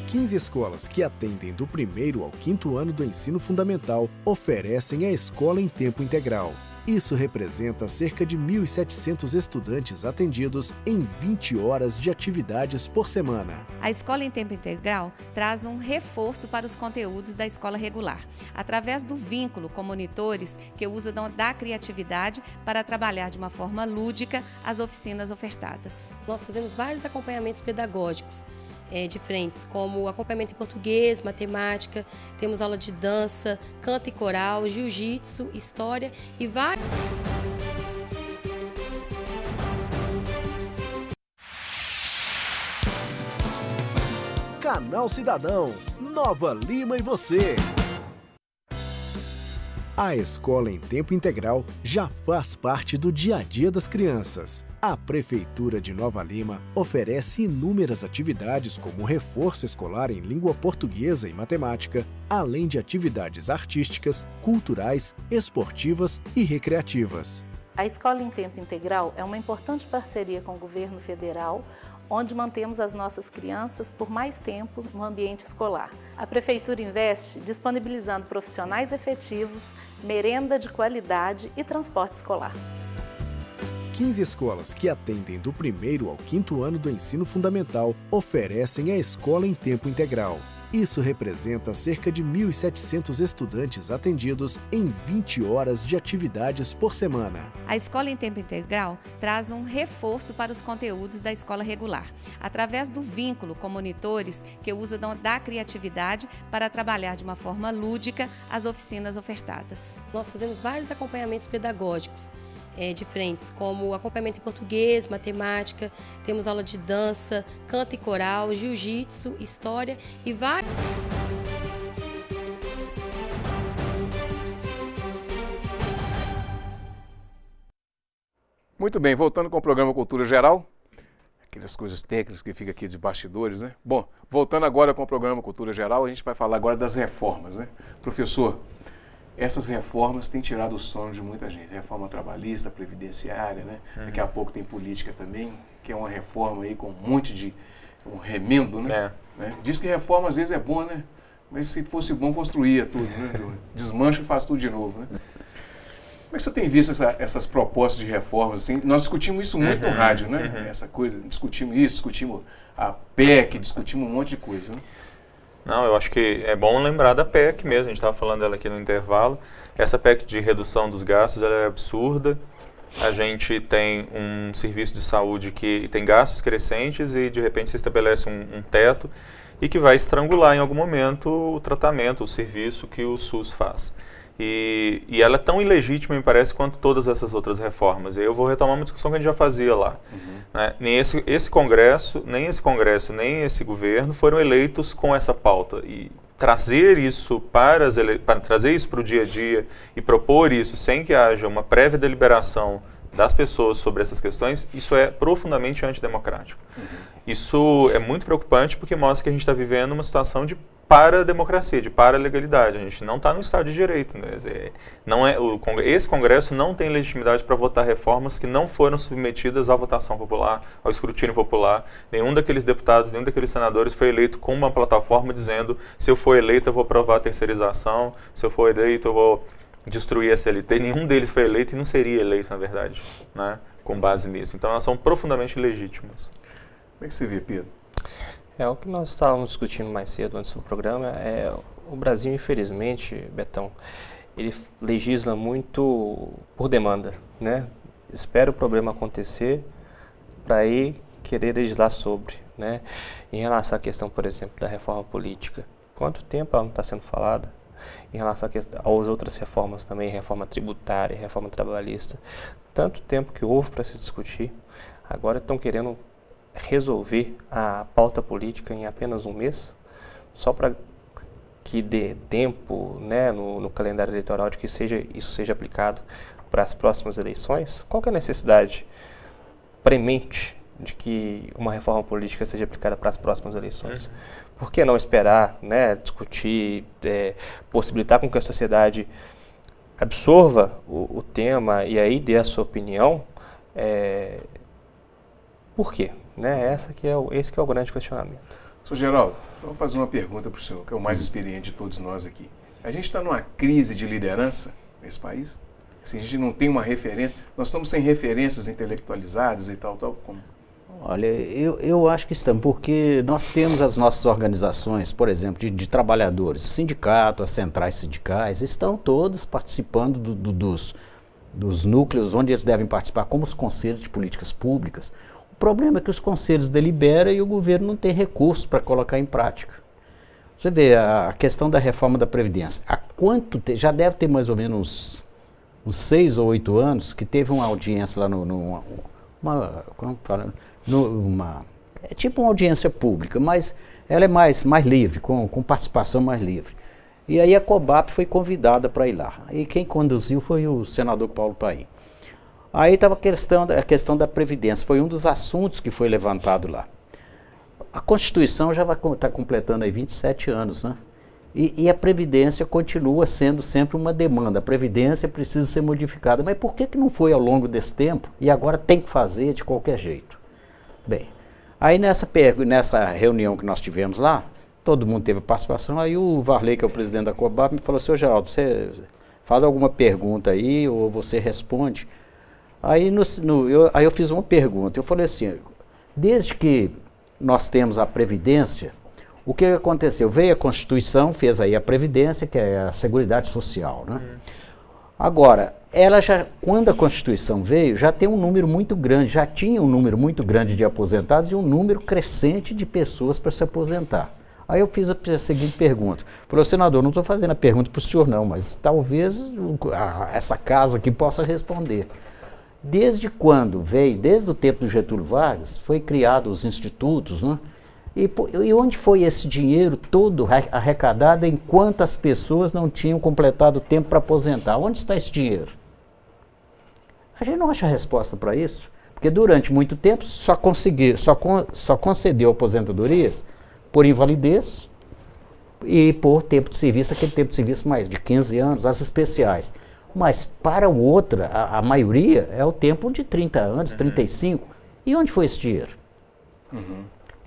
15 escolas que atendem do 1º ao 5º ano do ensino fundamental oferecem a escola em tempo integral. Isso representa cerca de 1.700 estudantes atendidos em 20 horas de atividades por semana. A escola em tempo integral traz um reforço para os conteúdos da escola regular, através do vínculo com monitores que usam da criatividade para trabalhar de uma forma lúdica as oficinas ofertadas. Nós fazemos vários acompanhamentos pedagógicos de frentes, como acompanhamento em português, matemática, temos aula de dança, canto e coral, jiu-jitsu, história e vários... Canal Cidadão, Nova Lima e você. A escola em tempo integral já faz parte do dia a dia das crianças. A Prefeitura de Nova Lima oferece inúmeras atividades como reforço escolar em língua portuguesa e matemática, além de atividades artísticas, culturais, esportivas e recreativas. A escola em tempo integral é uma importante parceria com o governo federal, onde mantemos as nossas crianças por mais tempo no ambiente escolar. A Prefeitura investe disponibilizando profissionais efetivos, merenda de qualidade e transporte escolar. 15 escolas que atendem do 1º ao 5º ano do ensino fundamental oferecem a escola em tempo integral. Isso representa cerca de 1.700 estudantes atendidos em 20 horas de atividades por semana. A escola em tempo integral traz um reforço para os conteúdos da escola regular, através do vínculo com monitores que usam da criatividade para trabalhar de uma forma lúdica as oficinas ofertadas. Nós fazemos vários acompanhamentos pedagógicos de frentes, como acompanhamento em português, matemática, temos aula de dança, canto e coral, jiu-jitsu, história e vários... Muito bem, voltando com o programa Cultura Geral, aquelas coisas técnicas que fica aqui de bastidores, né? Bom, voltando agora com o programa Cultura Geral, a gente vai falar agora das reformas, né? Professor, essas reformas têm tirado o sono de muita gente. Reforma trabalhista, previdenciária, né? Daqui a pouco tem política também, que é uma reforma aí com um monte de remendo, né? Diz que reforma às vezes é bom, né? Mas se fosse bom, construía tudo, né? Desmancha e faz tudo de novo, né? Como é que você tem visto essas propostas de reformas? Assim? Nós discutimos isso muito no rádio, né? Essa coisa, discutimos isso, discutimos a PEC, discutimos um monte de coisa, né? Não, eu acho que é bom lembrar da PEC mesmo, a gente estava falando dela aqui no intervalo. Essa PEC de redução dos gastos, ela é absurda. A gente tem um serviço de saúde que tem gastos crescentes e de repente se estabelece um teto e que vai estrangular em algum momento o tratamento, o serviço que o SUS faz. E ela é tão ilegítima, me parece, quanto todas essas outras reformas. E aí eu vou retomar uma discussão que a gente já fazia lá. Né? Nem esse Congresso, nem esse governo foram eleitos com essa pauta. E trazer isso para trazer isso para o dia a dia e propor isso sem que haja uma prévia deliberação das pessoas sobre essas questões, isso é profundamente antidemocrático. Isso é muito preocupante porque mostra que a gente está vivendo uma situação de para-democracia, de para-legalidade. A gente não está no Estado de Direito. Né? Esse Congresso não tem legitimidade para votar reformas que não foram submetidas à votação popular, ao escrutínio popular. Nenhum daqueles deputados, nenhum daqueles senadores foi eleito com uma plataforma dizendo: se eu for eleito eu vou aprovar a terceirização, se eu for eleito eu vou destruir a CLT. Nenhum deles foi eleito e não seria eleito, na verdade, né? Com base nisso. Então elas são profundamente ilegítimas. Como é que você vê, Pedro? O que nós estávamos discutindo mais cedo antes do programa o Brasil, infelizmente, Betão, ele legisla muito por demanda, né? Espera o problema acontecer para aí querer legislar sobre, né? Em relação à questão, por exemplo, da reforma política, quanto tempo ela não está sendo falada? em relação às outras reformas também, reforma tributária, reforma trabalhista. Tanto tempo que houve para se discutir, agora estão querendo resolver a pauta política em apenas um mês, só para que dê tempo, né, no calendário eleitoral de que isso seja aplicado para as próximas eleições. Qual que é a necessidade premente de que uma reforma política seja aplicada para as próximas eleições? Por que não esperar, né, discutir, possibilitar com que a sociedade absorva o tema e aí dê a sua opinião? Por quê? Né? Esse que é o grande questionamento. Sr. Geraldo, vou fazer uma pergunta para o senhor, que é o mais experiente de todos nós aqui. A gente está numa crise de liderança nesse país? Assim, a gente não tem uma referência, nós estamos sem referências intelectualizadas e tal, como... Olha, eu acho que estamos, porque nós temos as nossas organizações, por exemplo, de trabalhadores, sindicato, as centrais sindicais, estão todas participando dos núcleos onde eles devem participar, como os conselhos de políticas públicas. O problema é que os conselhos deliberam e o governo não tem recursos para colocar em prática. Você vê a questão da reforma da Previdência. Já deve ter mais ou menos uns 6 ou 8 anos que teve uma audiência lá é tipo uma audiência pública, mas ela é mais livre, com participação mais livre. E aí a COBAP foi convidada para ir lá. E quem conduziu foi o senador Paulo Paim. Aí estava a questão da Previdência, foi um dos assuntos que foi levantado lá. A Constituição já vai estar completando aí 27 anos, né? E a Previdência continua sendo sempre uma demanda. A Previdência precisa ser modificada. Mas por que não foi ao longo desse tempo e agora tem que fazer de qualquer jeito? Bem, aí nessa reunião que nós tivemos lá, todo mundo teve participação, aí o Varley, que é o presidente da COBAP, me falou: Seu Geraldo, você faz alguma pergunta aí ou você responde? Aí eu fiz uma pergunta, eu falei assim: desde que nós temos a Previdência, o que aconteceu? Veio a Constituição, fez aí a Previdência, que é a Seguridade Social, né? Agora, quando a Constituição veio, já tem um número muito grande, já tinha um número muito grande de aposentados e um número crescente de pessoas para se aposentar. Aí eu fiz a seguinte pergunta. Falei: senador, não estou fazendo a pergunta para o senhor não, mas talvez essa casa aqui possa responder. Desde quando veio, desde o tempo do Getúlio Vargas, foi criado os institutos, né? E onde foi esse dinheiro todo arrecadado enquanto as pessoas não tinham completado o tempo para aposentar? Onde está esse dinheiro? A gente não acha resposta para isso, porque durante muito tempo só concedeu aposentadorias por invalidez e por tempo de serviço, aquele tempo de serviço mais de 15 anos, as especiais. Mas para o outro, a maioria é o tempo de 30 anos, 35. E onde foi esse dinheiro?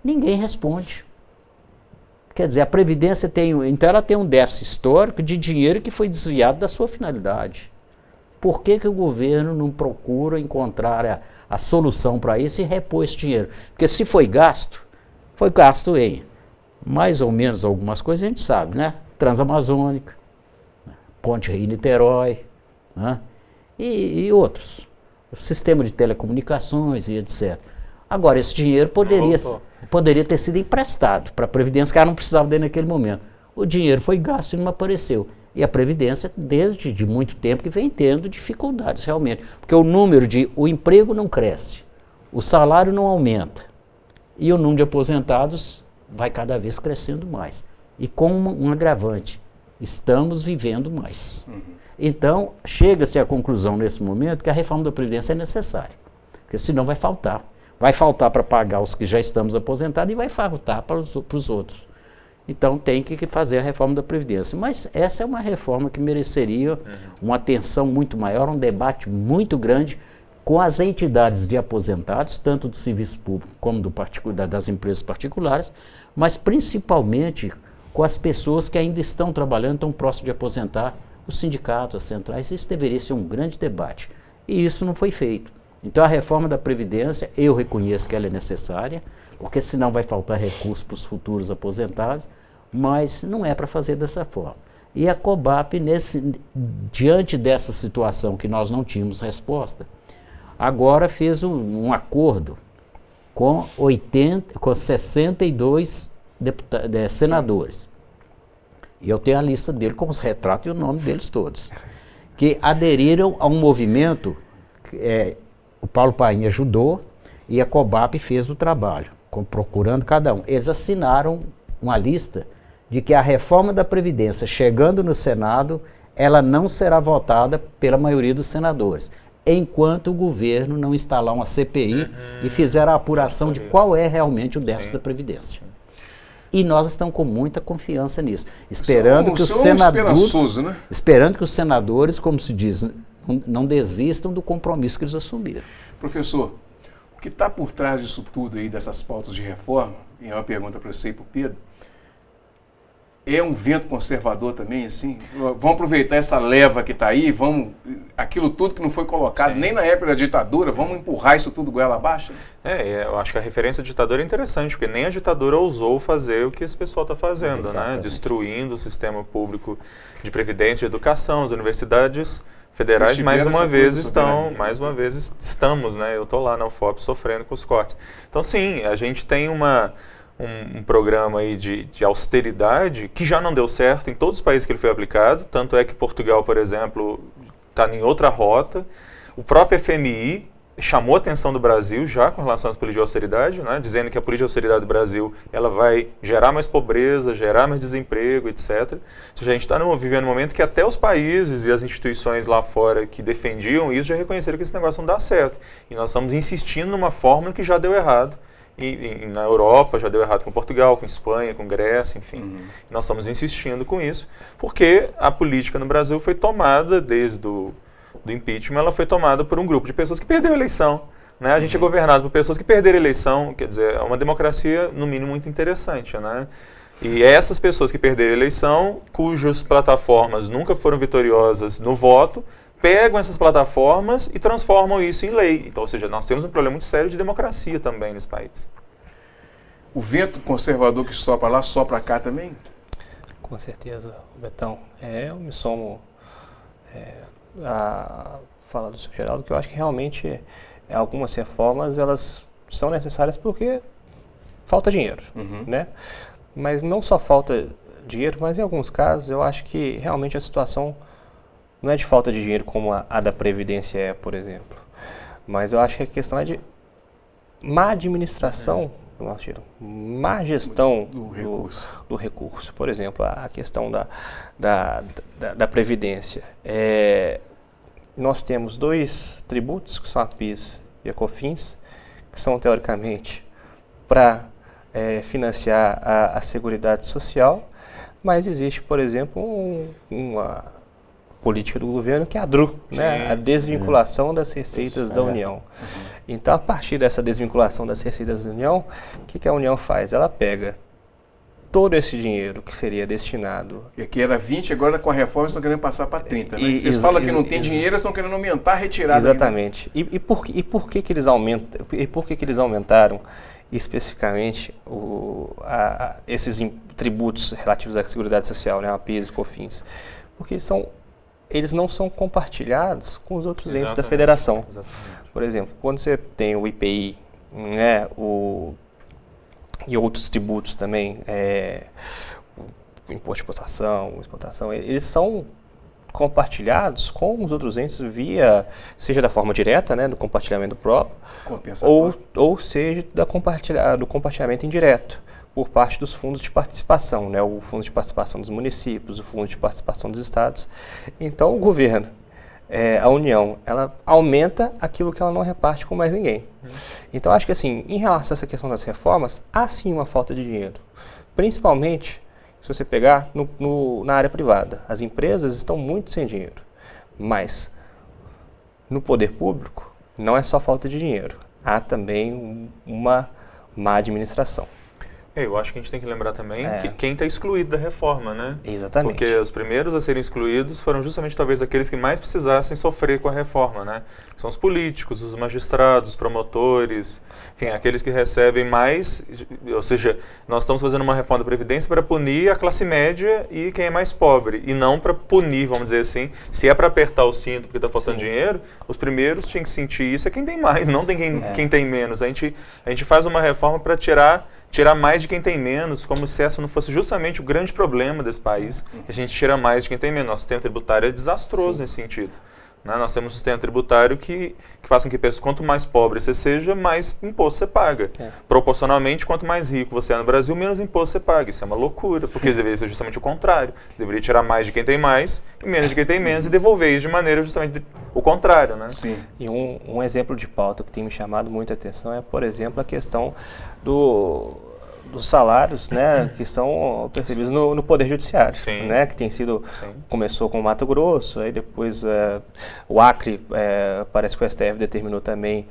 Ninguém responde. Quer dizer, a Previdência então ela tem um déficit histórico de dinheiro que foi desviado da sua finalidade. Por que o governo não procura encontrar a solução para isso e repor esse dinheiro? Porque se foi gasto em mais ou menos algumas coisas, a gente sabe, né? Transamazônica, Ponte Rio-Niterói, né? E outros. O sistema de telecomunicações e etc. Agora, esse dinheiro poderia ter sido emprestado para a Previdência, que ela não precisava dele naquele momento. O dinheiro foi gasto e não apareceu. E a Previdência, desde muito tempo, que vem tendo dificuldades realmente. Porque o emprego não cresce, o salário não aumenta e o número de aposentados vai cada vez crescendo mais. E com um agravante, estamos vivendo mais. Então, chega-se à conclusão nesse momento que a reforma da Previdência é necessária, porque senão vai faltar. Vai faltar para pagar os que já estamos aposentados e vai faltar para os outros. Então tem que fazer a reforma da Previdência. Mas essa é uma reforma que mereceria uma atenção muito maior, um debate muito grande com as entidades de aposentados, tanto do serviço público como das empresas particulares, mas principalmente com as pessoas que ainda estão trabalhando, tão próximo de aposentar, os sindicatos, as centrais. Isso deveria ser um grande debate. E isso não foi feito. Então a reforma da Previdência, eu reconheço que ela é necessária, porque senão vai faltar recursos para os futuros aposentados, mas não é para fazer dessa forma. E a COBAP, diante dessa situação que nós não tínhamos resposta, agora fez um acordo com 62 senadores. e eu tenho a lista dele com os retratos e o nome deles todos, que aderiram a um movimento, o Paulo Paim ajudou e a COBAP fez o trabalho, procurando cada um. Eles assinaram uma lista de que a reforma da Previdência, chegando no Senado, ela não será votada pela maioria dos senadores, enquanto o governo não instalar uma CPI e fizer a apuração de qual é realmente o déficit da Previdência. E nós estamos com muita confiança nisso, esperando que os senadores, como se diz, não desistam do compromisso que eles assumiram. Professor, o que está por trás disso tudo aí, dessas pautas de reforma, e é uma pergunta para você e para o Pedro, é um vento conservador também, assim? Vamos aproveitar essa leva que está aí, aquilo tudo que não foi colocado nem na época da ditadura, vamos empurrar isso tudo goela abaixo? Eu acho que a referência à ditadura é interessante, porque nem a ditadura ousou fazer o que esse pessoal está fazendo, né? Destruindo o sistema público de previdência, de educação, as universidades federais mais uma vez estamos, né? Eu estou lá na UFOP sofrendo com os cortes. Então, sim, a gente tem um programa aí de austeridade que já não deu certo em todos os países que ele foi aplicado, tanto é que Portugal, por exemplo, está em outra rota. O próprio FMI chamou a atenção do Brasil já com relação às políticas de austeridade, né, dizendo que a política de austeridade do Brasil ela vai gerar mais pobreza, gerar mais desemprego, etc. Ou seja, a gente está vivendo um momento que até os países e as instituições lá fora que defendiam isso já reconheceram que esse negócio não dá certo. E nós estamos insistindo numa fórmula que já deu errado. E na Europa já deu errado com Portugal, com Espanha, com Grécia, enfim. Nós estamos insistindo com isso, porque a política no Brasil foi tomada, desde do impeachment, ela foi tomada por um grupo de pessoas que perderam a eleição. Né? A gente é governado por pessoas que perderam a eleição, quer dizer, é uma democracia, no mínimo, muito interessante. Né? E essas pessoas que perderam a eleição, cujas plataformas nunca foram vitoriosas no voto, pegam essas plataformas e transformam isso em lei. Então, ou seja, nós temos um problema muito sério de democracia também nesse país. O vento conservador que sopra lá, sopra cá também? Com certeza, Betão. Eu me somo a fala do Sr. Geraldo, que eu acho que realmente algumas reformas elas são necessárias porque falta dinheiro, né? Mas não só falta dinheiro, mas em alguns casos eu acho que realmente a situação não é de falta de dinheiro como a da Previdência por exemplo. Mas eu acho que a questão é de má administração do nosso dinheiro, má gestão do recurso. Por exemplo, a questão da Previdência. Nós temos 2 tributos, que são a PIS e a COFINS, que são teoricamente para financiar a Seguridade Social, mas existe, por exemplo, uma política do governo que é a DRU, né? A desvinculação das receitas da União. Então, a partir dessa desvinculação das receitas da União, o que a União faz? Ela pega todo esse dinheiro que seria destinado... E aqui era 20, agora com a reforma estão querendo passar para 30, né? Vocês falam que não tem dinheiro, eles estão querendo aumentar a retirada. Exatamente. E por que eles aumentam? E por que eles aumentaram especificamente esses tributos relativos à Seguridade Social, né? A PIS e COFINS? Porque eles não são compartilhados com os outros entes da federação. Por exemplo, quando você tem o IPI, né, e outros tributos também, o imposto de exportação, eles são compartilhados com os outros entes via, seja da forma direta, né, do compartilhamento próprio, ou seja do compartilhamento indireto, por parte dos fundos de participação, né, o fundo de participação dos municípios, o fundo de participação dos estados. Então, o governo, a União, ela aumenta aquilo que ela não reparte com mais ninguém. Então, acho que assim, em relação a essa questão das reformas, há sim uma falta de dinheiro. Principalmente, se você pegar na área privada. As empresas estão muito sem dinheiro, mas no poder público não é só falta de dinheiro, há também uma má administração. Eu acho que a gente tem que lembrar também que quem está excluído da reforma, né? Exatamente. Porque os primeiros a serem excluídos foram justamente talvez aqueles que mais precisassem sofrer com a reforma, né? São os políticos, os magistrados, os promotores, enfim, aqueles que recebem mais, ou seja, nós estamos fazendo uma reforma da Previdência para punir a classe média e quem é mais pobre, e não para punir, vamos dizer assim, se é para apertar o cinto porque está faltando dinheiro, os primeiros tinham que sentir isso, é quem tem mais, não tem quem tem menos. A gente faz uma reforma para tirar tirar mais de quem tem menos, como se essa não fosse justamente o grande problema desse país, que a gente tira mais de quem tem menos. Nosso sistema tributário é desastroso nesse sentido. Nós temos um sistema tributário que faz com que quanto mais pobre você seja, mais imposto você paga. Proporcionalmente, quanto mais rico você é no Brasil, menos imposto você paga. Isso é uma loucura, porque deveria ser justamente o contrário. Deveria tirar mais de quem tem mais e menos de quem tem menos e devolver isso de maneira justamente o contrário, né? Sim. E um exemplo de pauta que tem me chamado muita atenção é, por exemplo, a questão dos salários, né, que são percebidos no Poder Judiciário, né, que tem sido, começou com o Mato Grosso, aí depois o Acre, parece que o STF determinou também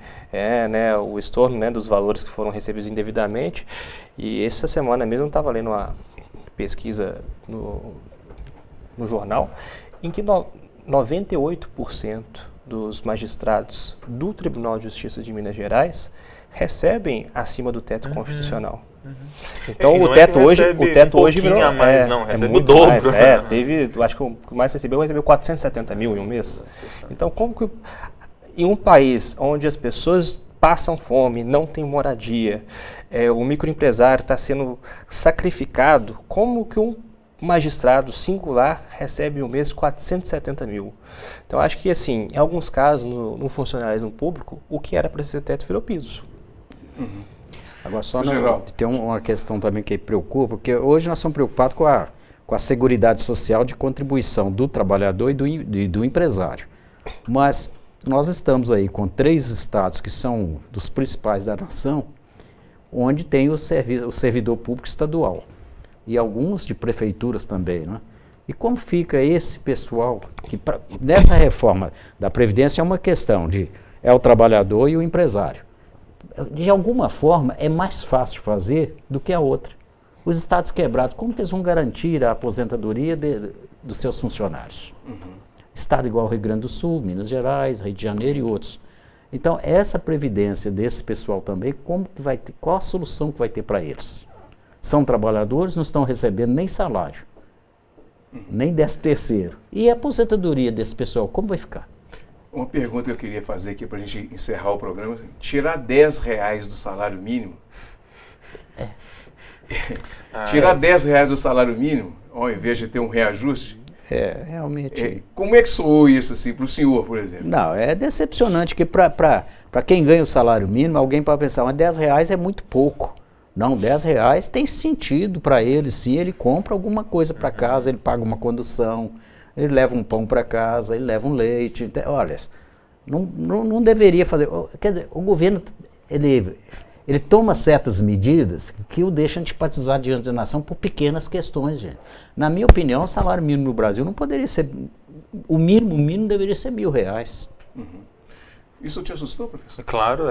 né, o estorno, né, dos valores que foram recebidos indevidamente, e essa semana mesmo eu estava lendo uma pesquisa no jornal, em que 98% dos magistrados do Tribunal de Justiça de Minas Gerais recebem acima do teto constitucional. Então o teto hoje virou recebe o dobro. Teve, acho que o que mais recebeu 470 mil em um mês. Então como que em um país onde as pessoas passam fome, não tem moradia, o microempresário está sendo sacrificado, como que um magistrado singular recebe um mês 470 mil? Então acho que assim, em alguns casos no funcionalismo público, o que era para ser teto virou piso. Agora, só tem uma questão também que preocupa, porque hoje nós estamos preocupados com a seguridade social de contribuição do trabalhador e do empresário. Mas nós estamos aí com 3 estados que são dos principais da nação, onde tem o servidor público estadual e alguns de prefeituras também, né? E como fica esse pessoal que nessa reforma da Previdência é uma questão é o trabalhador e o empresário. De alguma forma, é mais fácil fazer do que a outra. Os estados quebrados, como que eles vão garantir a aposentadoria dos seus funcionários? Estado igual ao Rio Grande do Sul, Minas Gerais, Rio de Janeiro e outros. Então, essa previdência desse pessoal também, como que vai ter, qual a solução que vai ter para eles? São trabalhadores, não estão recebendo nem salário, nem 13º. E a aposentadoria desse pessoal, como vai ficar? Uma pergunta que eu queria fazer aqui para a gente encerrar o programa, tirar R$10 do salário mínimo, tirar R$10 do salário mínimo, ao invés de ter um reajuste, realmente... como é que soou isso assim, para o senhor, por exemplo? Não, é decepcionante, que para quem ganha o salário mínimo, alguém pode pensar, mas R$10 é muito pouco. Não, R$10 tem sentido para ele, sim, ele compra alguma coisa para casa, ele paga uma condução, ele leva um pão para casa, ele leva um leite. Olha, não deveria fazer. Quer dizer, o governo, ele toma certas medidas que o deixam antipatizar diante da nação por pequenas questões, gente. Na minha opinião, o salário mínimo no Brasil não poderia ser... O mínimo deveria ser R$1.000. Isso te assustou, professor? Claro,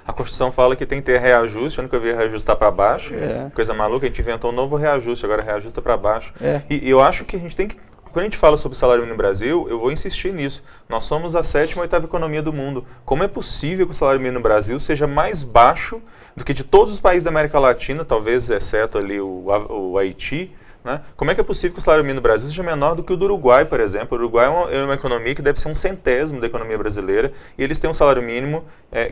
a Constituição fala que tem que ter reajuste, eu nunca vi reajustar para baixo. Coisa maluca, a gente inventou um novo reajuste, agora reajusta para baixo. E eu acho que a gente tem que... Quando a gente fala sobre salário mínimo no Brasil, eu vou insistir nisso. Nós somos a 7ª ou 8ª economia do mundo. Como é possível que o salário mínimo no Brasil seja mais baixo do que de todos os países da América Latina, talvez exceto ali o Haiti, né? Como é que é possível que o salário mínimo no Brasil seja menor do que o do Uruguai, por exemplo? O Uruguai é uma economia que deve ser 1/100º da economia brasileira, e eles têm um salário mínimo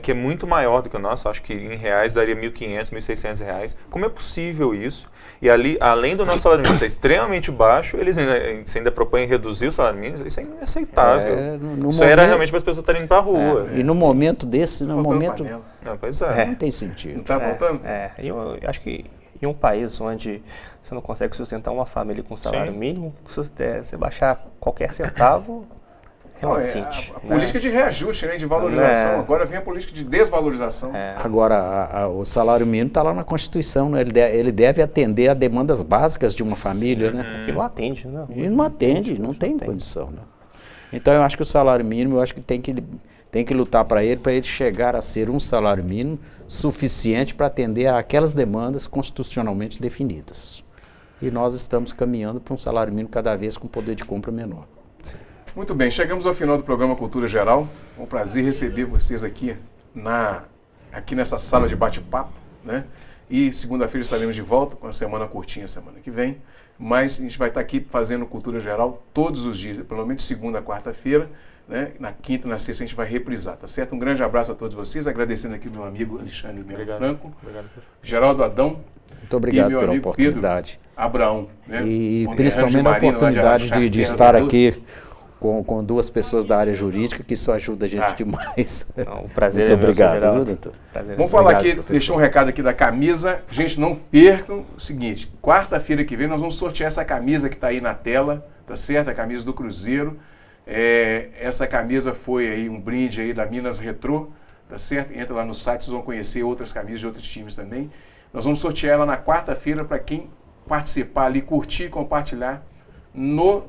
que é muito maior do que o nosso, acho que em reais daria R$1.500, R$1.600. Como é possível isso? E ali, além do nosso salário mínimo ser extremamente baixo, eles ainda propõem reduzir o salário mínimo, isso é inaceitável. Isso era realmente para as pessoas estarem indo para a rua. E no momento desse, Não, pois não tem sentido. Não está faltando? Eu acho que em um país onde você não consegue sustentar uma família com salário mínimo, se você baixar qualquer centavo, é um assinte. A política de reajuste, né, de valorização. Agora vem a política de desvalorização. Agora, o salário mínimo está lá na Constituição, né? Ele deve atender a demandas básicas de uma família, né? Que não atende, né? E não atende, não tem condição, né? Então, eu acho que o salário mínimo, eu acho que tem que lutar para ele chegar a ser um salário mínimo suficiente para atender àquelas demandas constitucionalmente definidas. E nós estamos caminhando para um salário mínimo cada vez com poder de compra menor. Muito bem, chegamos ao final do programa Cultura Geral. É um prazer receber vocês aqui nessa sala de bate-papo, né? E segunda-feira estaremos de volta com a semana curtinha semana que vem. Mas a gente vai estar aqui fazendo Cultura Geral todos os dias, pelo menos segunda a quarta-feira, né? Na quinta e na sexta a gente vai reprisar, tá certo? Um grande abraço a todos vocês, agradecendo aqui o meu amigo Alexandre Melo Franco, Geraldo Adão, muito obrigado e meu pela amigo oportunidade. Pedro Abraão, né? E principalmente a oportunidade de estar aqui com duas pessoas da área jurídica, que isso ajuda a gente demais. Não, um prazer. Muito obrigado, doutor. Vamos falar aqui, deixar um recado aqui da camisa. Gente, não percam o seguinte, quarta-feira que vem nós vamos sortear essa camisa que está aí na tela, tá certo? A camisa do Cruzeiro. Essa camisa foi aí um brinde aí da Minas Retrô, tá certo? Entra lá no site, vocês vão conhecer outras camisas de outros times também. Nós vamos sortear ela na quarta-feira para quem participar ali, curtir e compartilhar no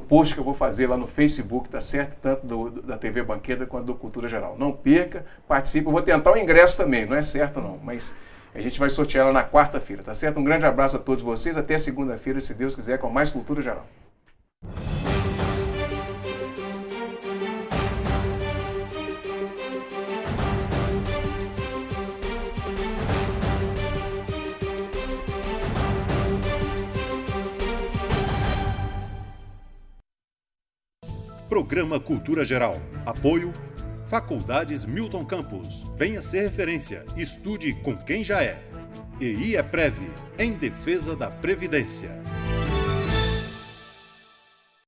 post que eu vou fazer lá no Facebook, tá certo? Tanto da TV Banqueta quanto do Cultura Geral. Não perca, participe. Eu vou tentar o ingresso também, não é certo não, mas a gente vai sortear ela na quarta-feira, tá certo? Um grande abraço a todos vocês, até segunda-feira, se Deus quiser, com mais Cultura Geral. Programa Cultura Geral. Apoio Faculdades Milton Campos. Venha ser referência. Estude com quem já é. EI é Prev, em defesa da Previdência.